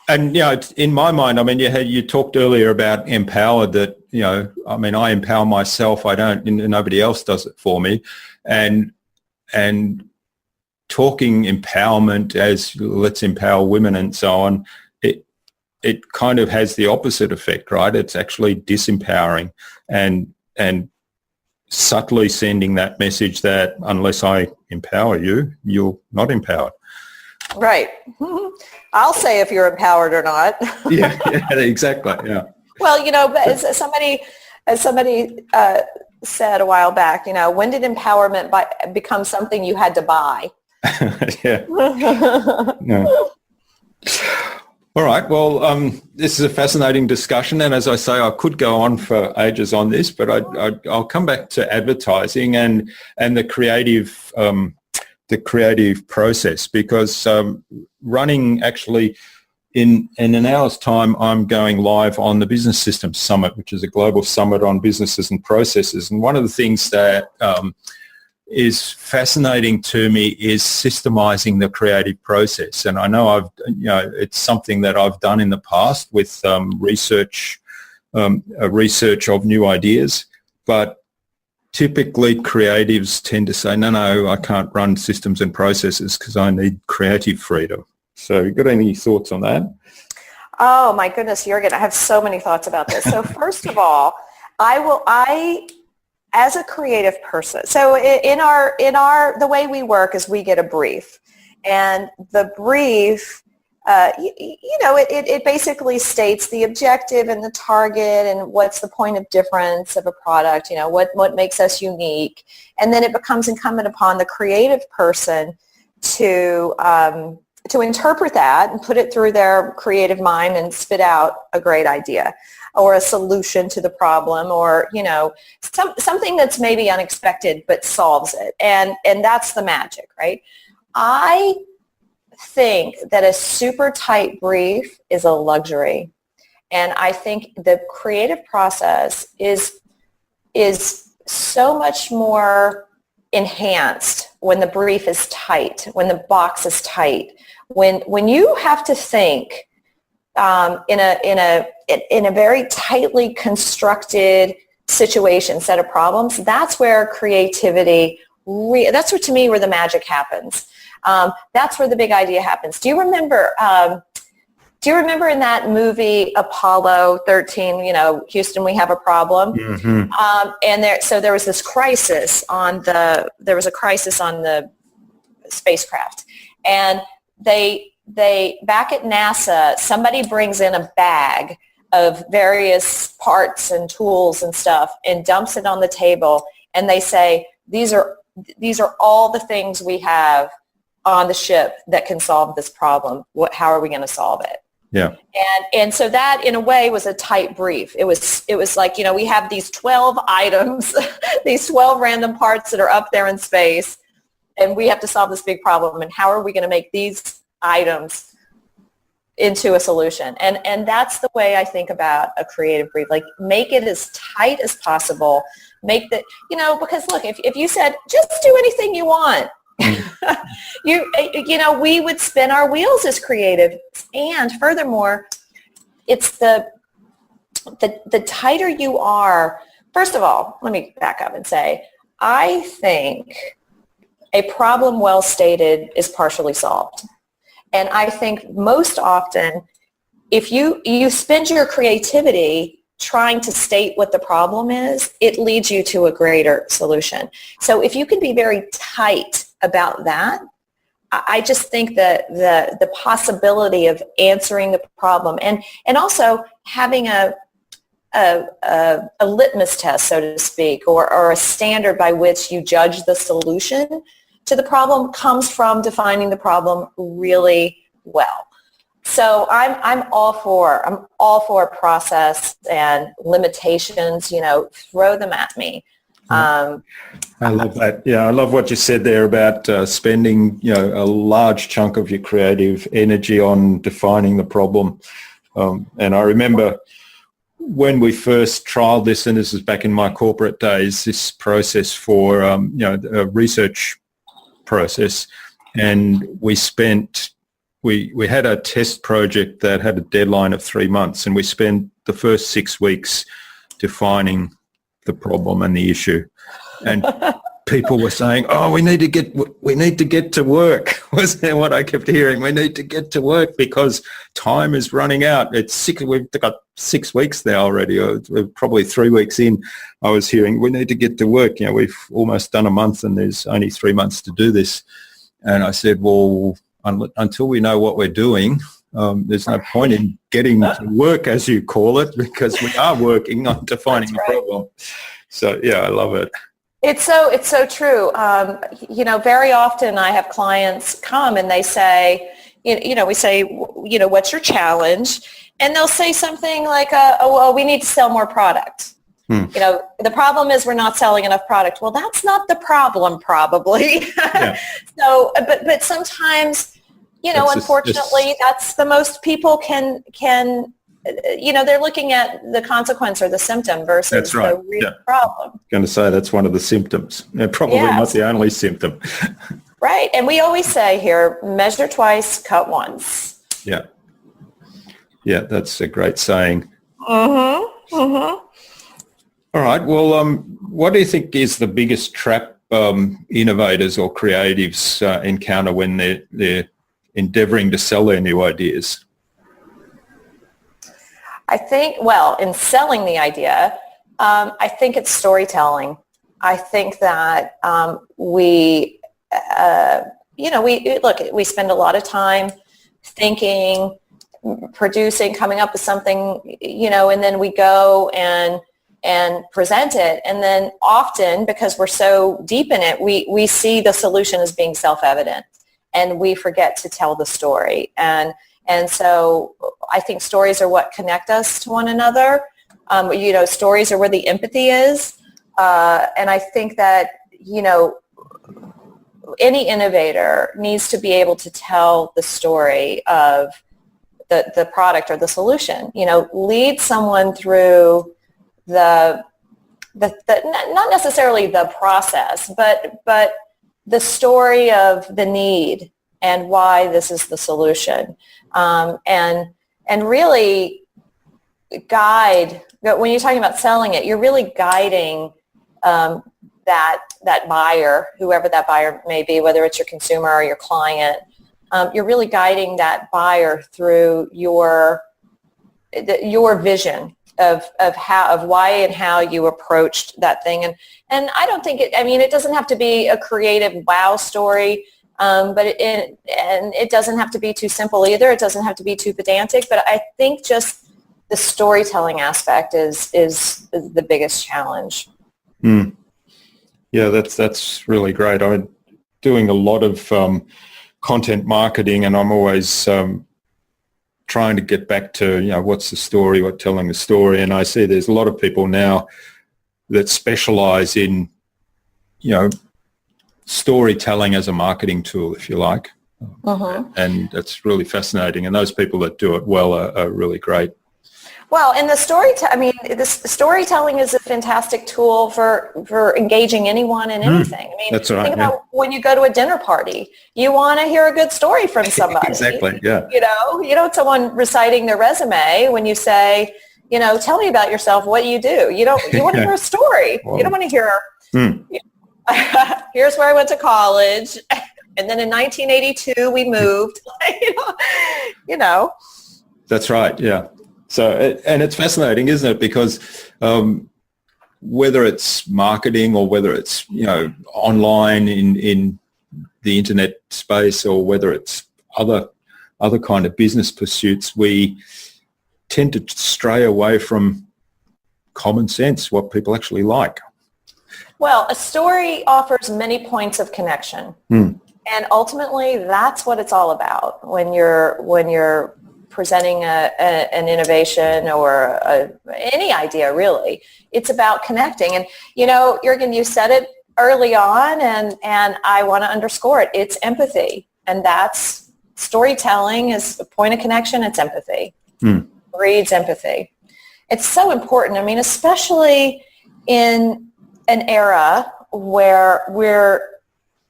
And, in my mind, you talked earlier about empowered, that, I empower myself. I don't, nobody else does it for me. And talking empowerment as let's empower women and so on, it kind of has the opposite effect, right? It's actually disempowering and subtly sending that message that unless I empower you, you're not empowered. Right. I'll say if you're empowered or not. yeah, exactly. Yeah. Well, as somebody said a while back, when did empowerment become something you had to buy? Yeah. No. All right. Well, this is a fascinating discussion, and as I say, I could go on for ages on this, but I'll come back to advertising and the creative process, because running actually in an hour's time, I'm going live on the Business Systems Summit, which is a global summit on businesses and processes. And one of the things that is fascinating to me is systemizing the creative process. And I know it's something that I've done in the past with research of new ideas, but typically creatives tend to say, no, I can't run systems and processes because I need creative freedom. So you got any thoughts on that? Oh my goodness, Jürgen, I have so many thoughts about this. So first of all, as a creative person, so the way we work is we get a brief, and the brief, it basically states the objective and the target and what's the point of difference of a product, what makes us unique, and then it becomes incumbent upon the creative person to interpret that and put it through their creative mind and spit out a great idea or a solution to the problem, or something that's maybe unexpected but solves it, and that's the magic, right? I think that a super tight brief is a luxury, and I think the creative process is so much more enhanced when the brief is tight, when the box is tight, when you have to think in a very tightly constructed situation, set of problems. That's where creativity, that's where, to me, where the magic happens. That's where the big idea happens. Do you remember in that movie Apollo 13, Houston, we have a problem? Mm-hmm. And there was this crisis on the spacecraft, and they back at NASA, somebody brings in a bag of various parts and tools and stuff and dumps it on the table, and they say, these are all the things we have on the ship that can solve this problem. How are we going to solve it? Yeah. And so that in a way was a tight brief. It was like, we have these 12 items, these 12 random parts that are up there in space, and we have to solve this big problem. And how are we going to make these items into a solution? And that's the way I think about a creative brief. Like, make it as tight as possible. Make that, because look, if you said, just do anything you want, we would spin our wheels as creative. And furthermore, it's the tighter you are. First of all, let me back up and say, I think a problem well stated is partially solved. And I think most often, if you spend your creativity trying to state what the problem is, it leads you to a greater solution. So if you can be very tight about that, I just think that the possibility of answering the problem and also having a litmus test, so to speak, or a standard by which you judge the solution to the problem comes from defining the problem really well. So I'm all for process and limitations. Throw them at me. I love that. Yeah, I love what you said there about spending a large chunk of your creative energy on defining the problem. And I remember when we first trialed this, and this is back in my corporate days, this process for a research process, and we had a test project that had a deadline of 3 months, and we spent the first 6 weeks defining the problem and the issue. And people were saying, "Oh, we need to get to work." Was what I kept hearing. We need to get to work because time is running out. We've got 6 weeks there already. We're probably 3 weeks in. I was hearing we need to get to work. We've almost done a month, and there's only 3 months to do this. And I said, well, until we know what we're doing, there's no point in getting to work, as you call it, because we are working on defining the problem. So yeah, I love it. It's so true. Very often I have clients come and they say, we say, what's your challenge? And they'll say something like, well, we need to sell more product. The problem is we're not selling enough product. Well, that's not the problem, probably. Yeah. So, but sometimes, unfortunately, that's the most people can, they're looking at the consequence or the symptom versus the real problem. I'm going to say that's one of the symptoms. Probably not the only symptom. Right. And we always say here, measure twice, cut once. Yeah. Yeah, that's a great saying. Mm-hmm. Mm-hmm. All right. Well, what do you think is the biggest trap innovators or creatives encounter when they're endeavouring to sell their new ideas? I think, in selling the idea, I think it's storytelling. I think that we spend a lot of time thinking, producing, coming up with something, and then we go and present it. And then often, because we're so deep in it, we see the solution as being self-evident, and we forget to tell the story. And so I think stories are what connect us to one another. Stories are where the empathy is. And I think that, any innovator needs to be able to tell the story of the product or the solution. Lead someone through the not necessarily the process, but the story of the need and why this is the solution, and really guide. When you're talking about selling it, you're really guiding that buyer, whoever that buyer may be, whether it's your consumer or your client. You're really guiding that buyer through your vision of why and how you approached that thing. And I don't think it doesn't have to be a creative wow story, but it doesn't have to be too simple either. It doesn't have to be too pedantic, but I think just the storytelling aspect is the biggest challenge. Yeah, that's really great. I'm doing a lot of content marketing, and I'm always trying to get back to, what's the story, what telling the story. And I see there's a lot of people now that specialize in, storytelling as a marketing tool, if you like. And that's really fascinating. And those people that do it well are really great. Well, and the storytelling is a fantastic tool for engaging anyone in anything. That's right. Think about when you go to a dinner party, you want to hear a good story from somebody. Exactly. Yeah. You don't want someone reciting their resume when you say, tell me about yourself. What do? You want to hear a story. Well, you don't want to hear, here's where I went to college. And then in 1982, we moved, That's right. Yeah. So, and it's fascinating, isn't it? Because whether it's marketing or whether it's, online in the internet space, or whether it's other kind of business pursuits, we tend to stray away from common sense, what people actually like. Well, a story offers many points of connection. And ultimately, that's what it's all about when you're presenting an innovation or any idea, really. It's about connecting. And, Jürgen, you said it early on, and I want to underscore it. It's empathy. And that's storytelling is a point of connection. It's empathy. Breeds empathy. It's so important. Especially in an era where we're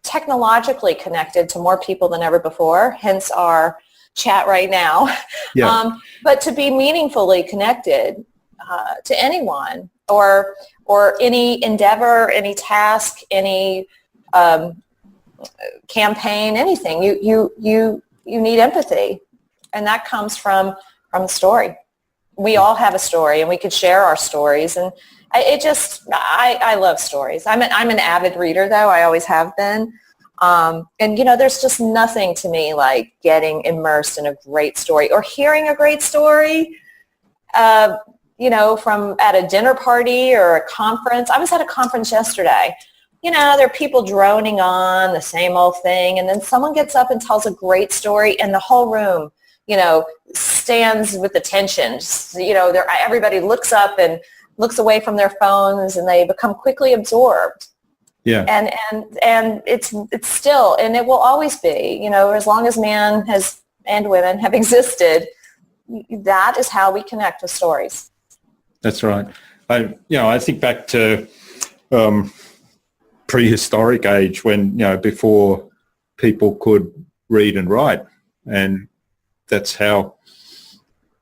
technologically connected to more people than ever before, hence our chat right now. Yeah. But to be meaningfully connected to anyone or any endeavor, any task, any campaign, anything, you need empathy, and that comes from the story. We all have a story, and we could share our stories, and I love stories. I'm an avid reader, though. I always have been. And, there's just nothing to me like getting immersed in a great story or hearing a great story, from at a dinner party or a conference. I was at a conference yesterday. There are people droning on the same old thing, and then someone gets up and tells a great story, and the whole room, stands with attention. Everybody looks up and looks away from their phones, and they become quickly absorbed. Yeah. And it's still, and it will always be, as long as man and women have existed, that is how we connect with stories. That's right. I think back to prehistoric age when, before people could read and write, and that's how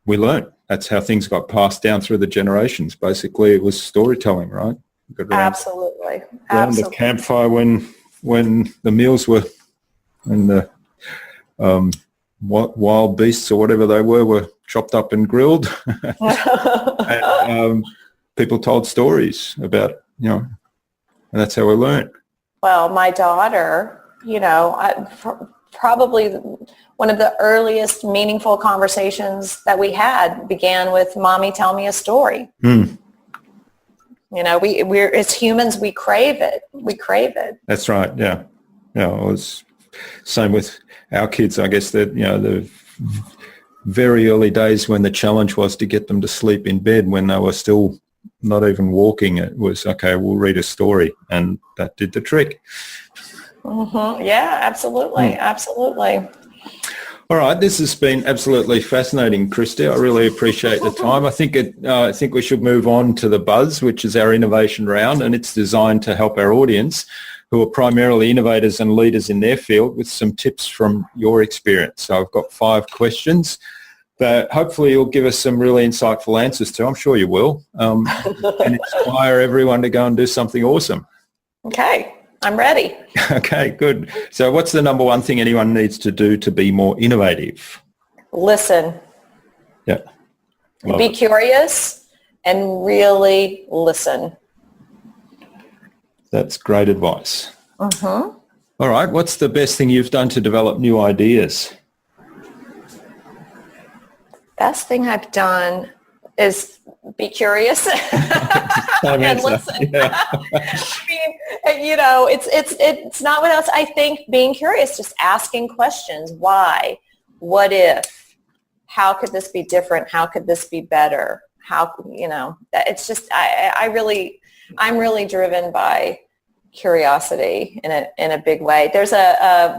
we learned. That's how things got passed down through the generations. Basically, it was storytelling, right? Absolutely. Around the campfire when the meals were, and the wild beasts or whatever they were chopped up and grilled. And people told stories about, and that's how we learned. Well, my daughter, probably one of the earliest meaningful conversations that we had began with, "Mommy, tell me a story." We're as humans, we crave it. That's right. Yeah. It was same with our kids. I guess that, the very early days when the challenge was to get them to sleep in bed when they were still not even walking, it was, okay, we'll read a story, and that did the trick. Yeah, absolutely. Absolutely. All right, this has been absolutely fascinating, Kristi. I really appreciate the time. I think we should move on to the Buzz, which is our innovation round, and it's designed to help our audience, who are primarily innovators and leaders in their field, with some tips from your experience. So I've got 5 questions that hopefully you'll give us some really insightful answers to. I'm sure you will, and inspire everyone to go and do something awesome. Okay. I'm ready. Okay, good. So what's the number one thing anyone needs to do to be more innovative? Listen. Yeah. Be curious and really listen. That's great advice. Mm-hmm. All right. What's the best thing you've done to develop new ideas? Best thing I've done is be curious and listen. Yeah. I mean, it's not what else. I think being curious, just asking questions. Why? What if? how could this be different? How could this be better? It's just, I'm really driven by curiosity in a big way. There's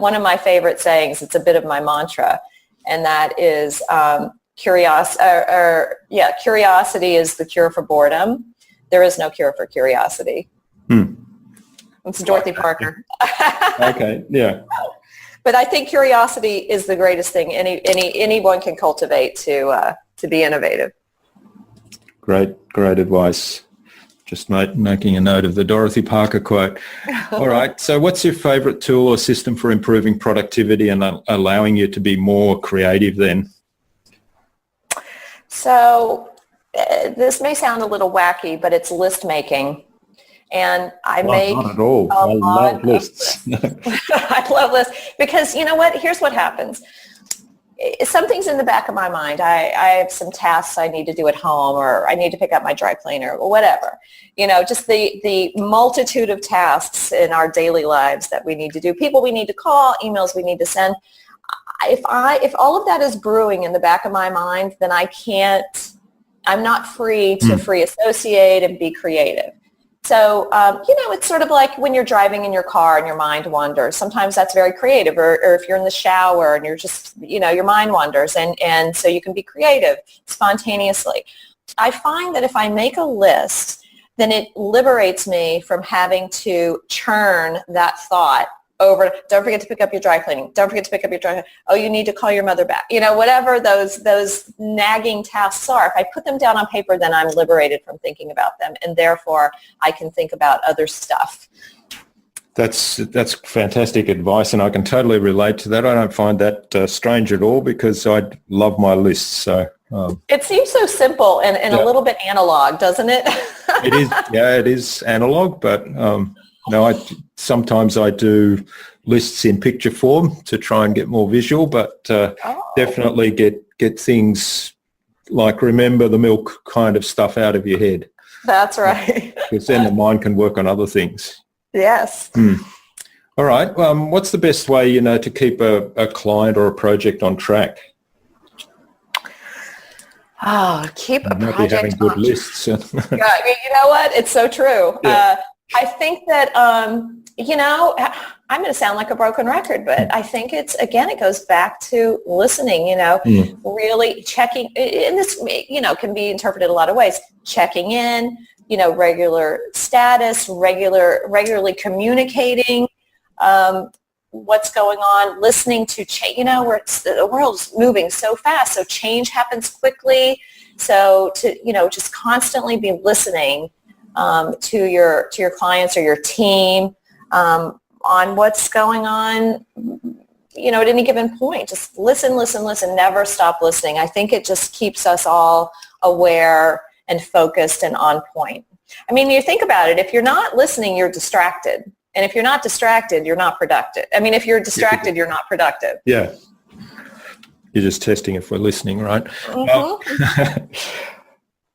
one of my favorite sayings, it's a bit of my mantra, and that is curiosity is the cure for boredom. There is no cure for curiosity. It's Dorothy Parker. Okay, yeah. But I think curiosity is the greatest thing anyone can cultivate to be innovative. Great advice. Just making a note of the Dorothy Parker quote. All right. So what's your favorite tool or system for improving productivity and allowing you to be more creative then? So this may sound a little wacky, but it's list making. And I make not at all. I love lists. I love lists because you know what? Here's what happens. Something's in the back of my mind. I have some tasks I need to do at home, or I need to pick up my dry cleaner, or whatever. Just the multitude of tasks in our daily lives that we need to do, people we need to call, emails we need to send. If all of that is brewing in the back of my mind, then I'm not free to free associate and be creative. So, it's sort of like when you're driving in your car and your mind wanders. Sometimes that's very creative, or if you're in the shower and you're just, your mind wanders, and so you can be creative spontaneously. I find that if I make a list, then it liberates me from having to churn that thought over. Don't forget to pick up your dry cleaning. Don't forget to pick up your dry cleaning. Oh, you need to call your mother back. Whatever those nagging tasks are. If I put them down on paper, then I'm liberated from thinking about them, and therefore I can think about other stuff. That's fantastic advice, and I can totally relate to that. I don't find that strange at all because I love my lists. So it seems so simple and a little bit analog, doesn't it? It is. Yeah, it is analog, but sometimes I do lists in picture form to try and get more visual, but definitely get things like remember the milk kind of stuff out of your head. That's right. Because then the mind can work on other things. Yes. All right. What's the best way, to keep a client or a project on track? Oh, keep a project having good lists. Yeah, you know what? It's so true. Yeah. I think that, I'm going to sound like a broken record, but I think it goes back to listening, really checking, and this, can be interpreted a lot of ways, checking in, regular status, regularly communicating, what's going on, listening to change, where the world's moving so fast, so change happens quickly. So to, just constantly be listening to your clients or your team on what's going on, at any given point. Just listen, never stop listening. I think it just keeps us all aware and focused and on point. I mean, you think about it, if you're not listening, you're distracted. And if you're not distracted, you're not productive. I mean, if you're distracted, you're not productive. Yeah. You're just testing if we're listening, right? Mm-hmm.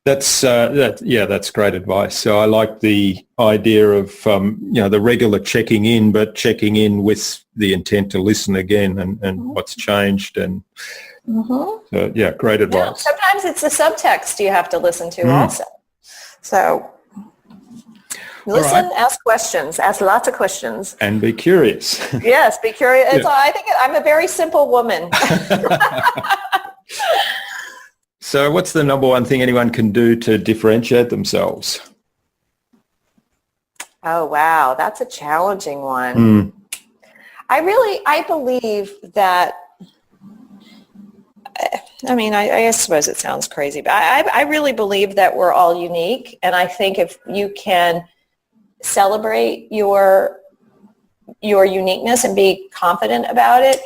That's great advice. So I like the idea of, the regular checking in, but checking in with the intent to listen again and what's changed. And so, great advice. Yeah, sometimes it's the subtext you have to listen to also. So listen, ask questions, ask lots of questions. And be curious. Yes, be curious. Yeah. I think I'm a very simple woman. So what's the number one thing anyone can do to differentiate themselves? Oh, wow. That's a challenging one. I believe that, I suppose it sounds crazy, but I really believe that we're all unique. And I think if you can celebrate your uniqueness and be confident about it,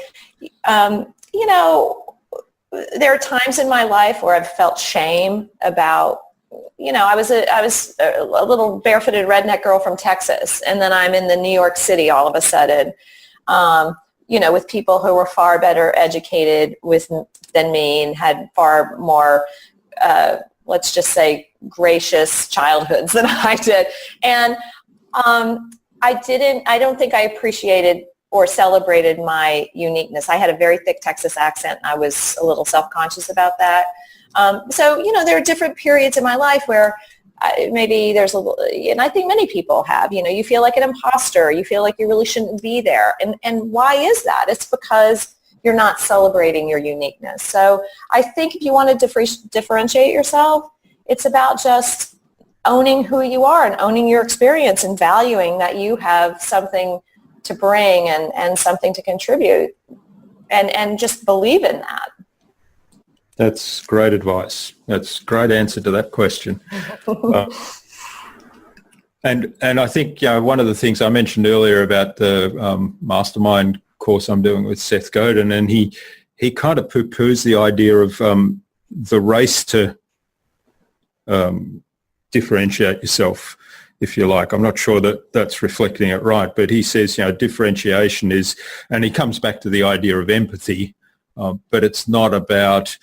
there are times in my life where I've felt shame about, I was a little barefooted redneck girl from Texas, and then I'm in the New York City all of a sudden, with people who were far better educated than me and had far more, let's just say, gracious childhoods than I did. And I don't think I appreciated or celebrated my uniqueness. I had a very thick Texas accent, and I was a little self-conscious about that. So, there are different periods in my life where maybe there's and I think many people have, you feel like an imposter. You feel like you really shouldn't be there. And why is that? It's because you're not celebrating your uniqueness. So I think if you want to differentiate yourself, it's about just owning who you are and owning your experience and valuing that you have something to bring and something to contribute, and just believe in that. That's great advice. That's a great answer to that question. And I think one of the things I mentioned earlier about the mastermind course I'm doing with Seth Godin, and he kind of poo-poos the idea of the race to differentiate yourself, if you like. I'm not sure that that's reflecting it right, but he says, differentiation is, and he comes back to the idea of empathy, but it's not about,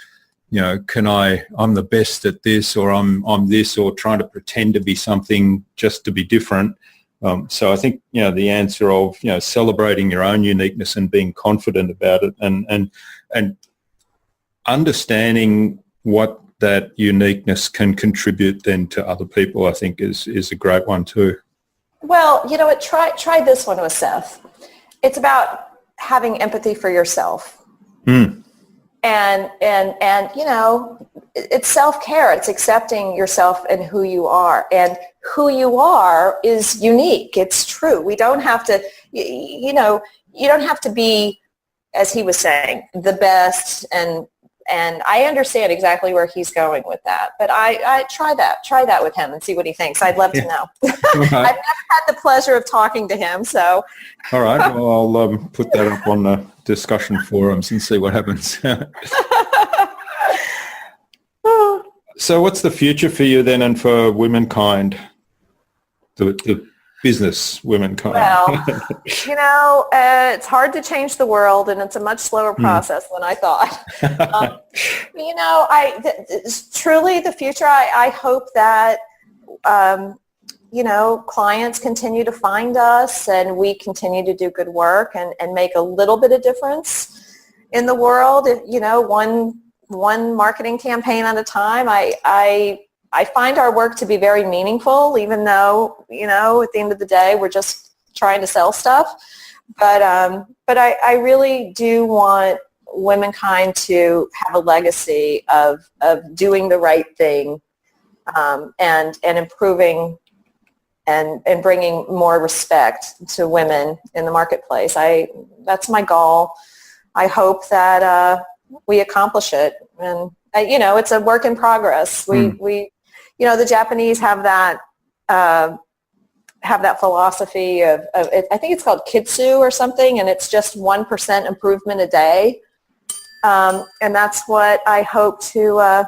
I'm the best at this, or I'm this, or trying to pretend to be something just to be different. So I think, the answer of, celebrating your own uniqueness and being confident about it, and understanding what that uniqueness can contribute then to other people, I think is a great one too. Well, try this one with Seth. It's about having empathy for yourself. And it's self-care. It's accepting yourself and who you are. And who you are is unique. It's true. We don't have to, you don't have to be, as he was saying, the best. And I understand exactly where he's going with that. But I try that with him and see what he thinks. I'd love to know. I've never had the pleasure of talking to him, so. All right. Well, I'll put that up on the discussion forums and see what happens. So what's the future for you then, and for Womenkind, the business Womenkind? Well, it's hard to change the world, and it's a much slower process than I thought. Truly the future, I hope that, clients continue to find us, and we continue to do good work and make a little bit of difference in the world. One marketing campaign at a time. I find our work to be very meaningful, even though, at the end of the day, we're just trying to sell stuff. But I really do want Womenkind to have a legacy of doing the right thing, and improving and bringing more respect to women in the marketplace. That's my goal. I hope that we accomplish it. And, it's a work in progress. We the Japanese have that philosophy of I think it's called kitsu or something, and it's just 1% improvement a day. And that's what I hope to.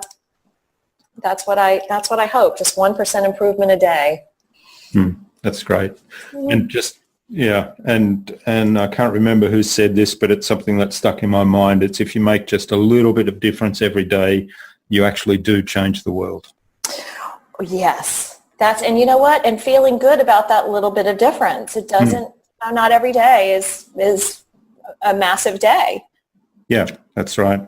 That's what I hope. Just 1% improvement a day. That's great. And just and I can't remember who said this, but it's something that stuck in my mind. It's if you make just a little bit of difference every day, you actually do change the world. Yes, and you know what? And feeling good about that little bit of difference. It doesn't. Not every day is a massive day. Yeah, that's right.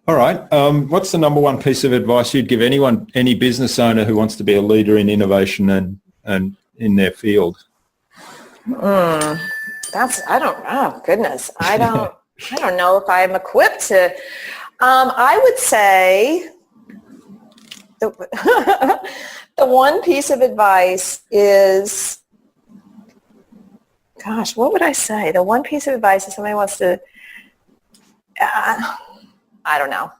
All right. What's the number one piece of advice you'd give any business owner who wants to be a leader in innovation and in their field? I don't know if I'm equipped to. I would say the one piece of advice is, what would I say? The one piece of advice if somebody wants to, I don't know,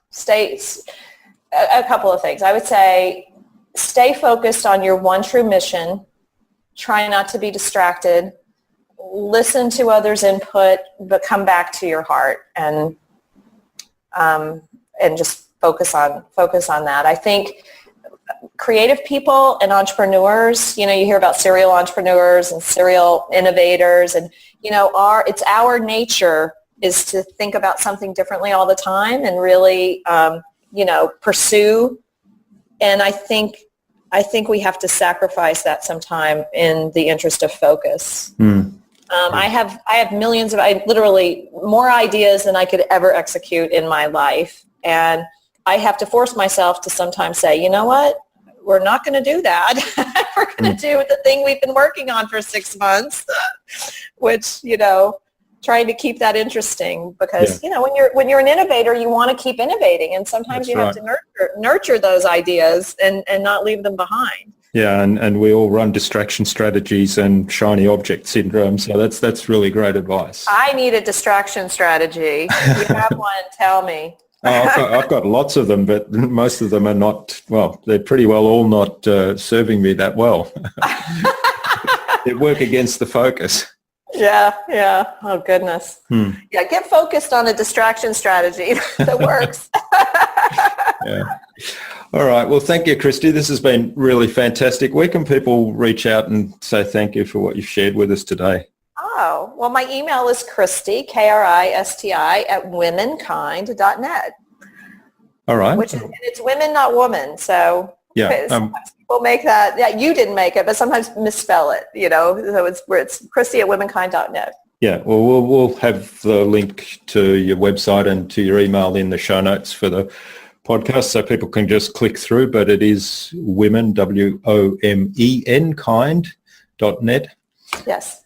a couple of things. I would say stay focused on your one true mission. Try not to be distracted. Listen to others' input, but come back to your heart and just focus on that. I think creative people and entrepreneurs, you hear about serial entrepreneurs and serial innovators, and it's our nature is to think about something differently all the time and really pursue. And I think we have to sacrifice that sometime in the interest of focus. I have millions of, literally more ideas than I could ever execute in my life. And I have to force myself to sometimes say, you know what? We're not going to do that. We're going to do the thing we've been working on for 6 months, which, trying to keep that interesting because, when you're an innovator, you want to keep innovating. And sometimes That's you have to nurture those ideas and not leave them behind. Yeah, and we all run distraction strategies and shiny object syndrome. So that's really great advice. I need a distraction strategy. If you have one, tell me. I've got lots of them, but most of them are not, they're pretty well all not serving me that well. They work against the focus. Yeah. Oh, goodness. Yeah, get focused on a distraction strategy that works. Yeah. All right. Well, thank you, Kristi. This has been really fantastic. Where can people reach out and say thank you for what you've shared with us today? Oh, well, my email is Kristi, Kristi, at womenkind.net. All right. And it's women, not woman. So sometimes people make that. Yeah, you didn't make it, but sometimes misspell it, So it's Kristi at womenkind.net. Yeah, well, we'll have the link to your website and to your email in the show notes for the podcast so people can just click through, but it is women, WOMEN, kind.net. Yes.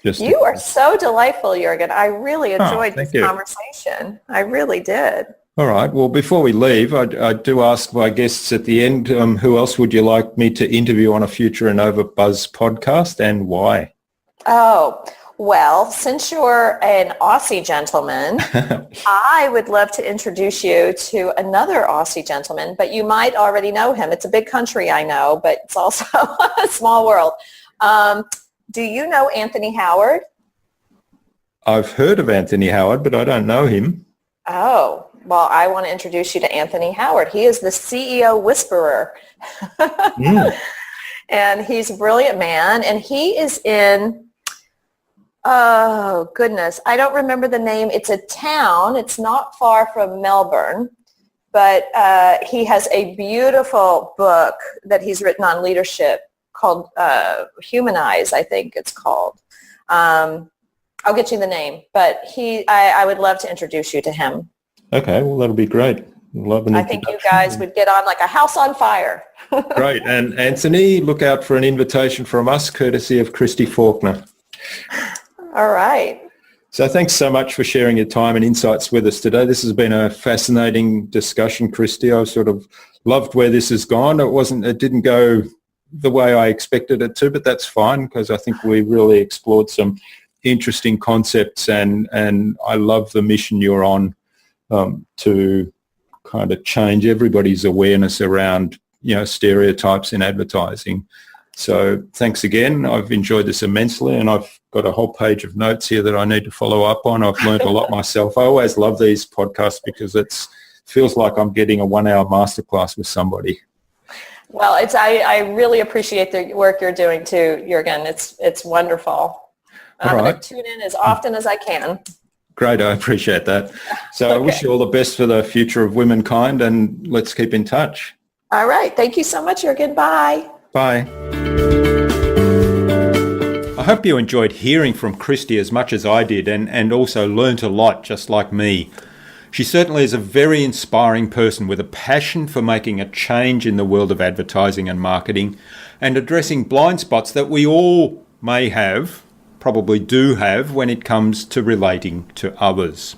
You are so delightful, Jürgen. I really enjoyed this conversation. I really did. All right. Well, before we leave, I do ask my guests at the end, who else would you like me to interview on a future InnovaBuzz podcast and why? Oh, well, since you're an Aussie gentleman, I would love to introduce you to another Aussie gentleman, but you might already know him. It's a big country, I know, but it's also a small world. Do you know Anthony Howard? I've heard of Anthony Howard, but I don't know him. Oh, well, I want to introduce you to Anthony Howard. He is the CEO Whisperer. And he's a brilliant man. And he is in, oh, goodness, I don't remember the name. It's a town. It's not far from Melbourne. But he has a beautiful book that he's written on leadership called Humanize, I think it's called. I'll get you the name, but I would love to introduce you to him. Okay, well, that'll be great. I think you guys would get on like a house on fire. Great. And Anthony, look out for an invitation from us, courtesy of Kristi Faulkner. All right. So thanks so much for sharing your time and insights with us today. This has been a fascinating discussion, Kristi. I sort of loved where this has gone. It didn't go the way I expected it to, but that's fine because I think we really explored some interesting concepts and I love the mission you're on to kind of change everybody's awareness around, stereotypes in advertising. So thanks again. I've enjoyed this immensely and I've got a whole page of notes here that I need to follow up on. I've learned a lot myself. I always love these podcasts because it feels like I'm getting a 1-hour masterclass with somebody. Well, I really appreciate the work you're doing too, Jürgen. It's wonderful. I'm going to tune in as often as I can. Great, I appreciate that. So I wish you all the best for the future of Womenkind and let's keep in touch. All right. Thank you so much, Jürgen. Bye. Bye. I hope you enjoyed hearing from Kristi as much as I did and also learnt a lot just like me. She certainly is a very inspiring person with a passion for making a change in the world of advertising and marketing and addressing blind spots that we all may have, probably do have, when it comes to relating to others.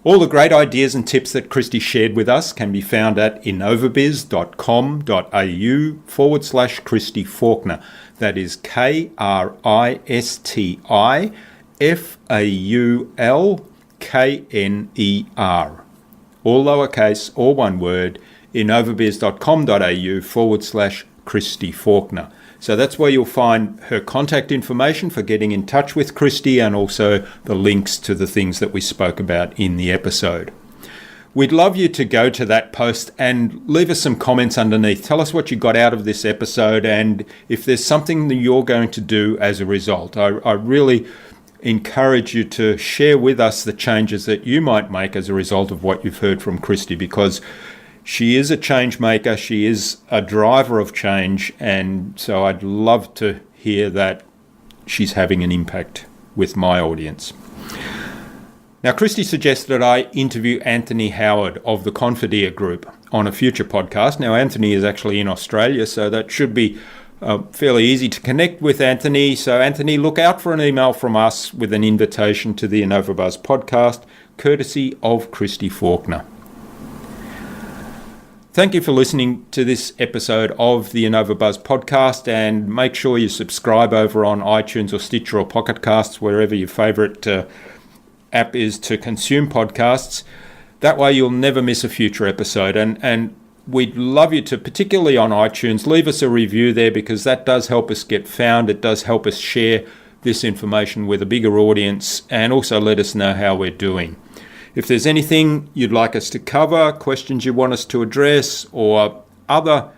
All the great ideas and tips that Kristi shared with us can be found at innovabiz.com.au/Kristi Faulkner. That is KristiFaulkner. All lowercase, all one word, innovabiz.com.au/Kristi Faulkner. So that's where you'll find her contact information for getting in touch with Kristi and also the links to the things that we spoke about in the episode. We'd love you to go to that post and leave us some comments underneath. Tell us what you got out of this episode and if there's something that you're going to do as a result. I really encourage you to share with us the changes that you might make as a result of what you've heard from Kristi, because she is a change maker, she is a driver of change, and so I'd love to hear that she's having an impact with my audience. Now, Kristi suggests that I interview Anthony Howard of the Confidia Group on a future podcast. Now, Anthony is actually in Australia, so that should be fairly easy to connect with Anthony. So, Anthony, look out for an email from us with an invitation to the InnovaBuzz podcast, courtesy of Kristi Faulkner. Thank you for listening to this episode of the InnovaBuzz podcast, and make sure you subscribe over on iTunes or Stitcher or Pocket Casts, wherever your favourite app is to consume podcasts. That way you'll never miss a future episode, and we'd love you to, particularly on iTunes, leave us a review there, because that does help us get found. It does help us share this information with a bigger audience, and also let us know how we're doing. If there's anything you'd like us to cover, questions you want us to address, or other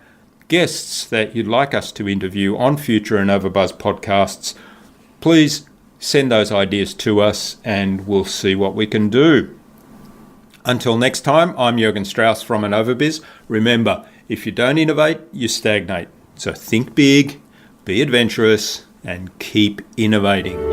guests that you'd like us to interview on future InnovaBuzz podcasts, please send those ideas to us and we'll see what we can do. Until next time, I'm Jürgen Strauss from InnovaBuzz. Remember, if you don't innovate, you stagnate. So think big, be adventurous, and keep innovating.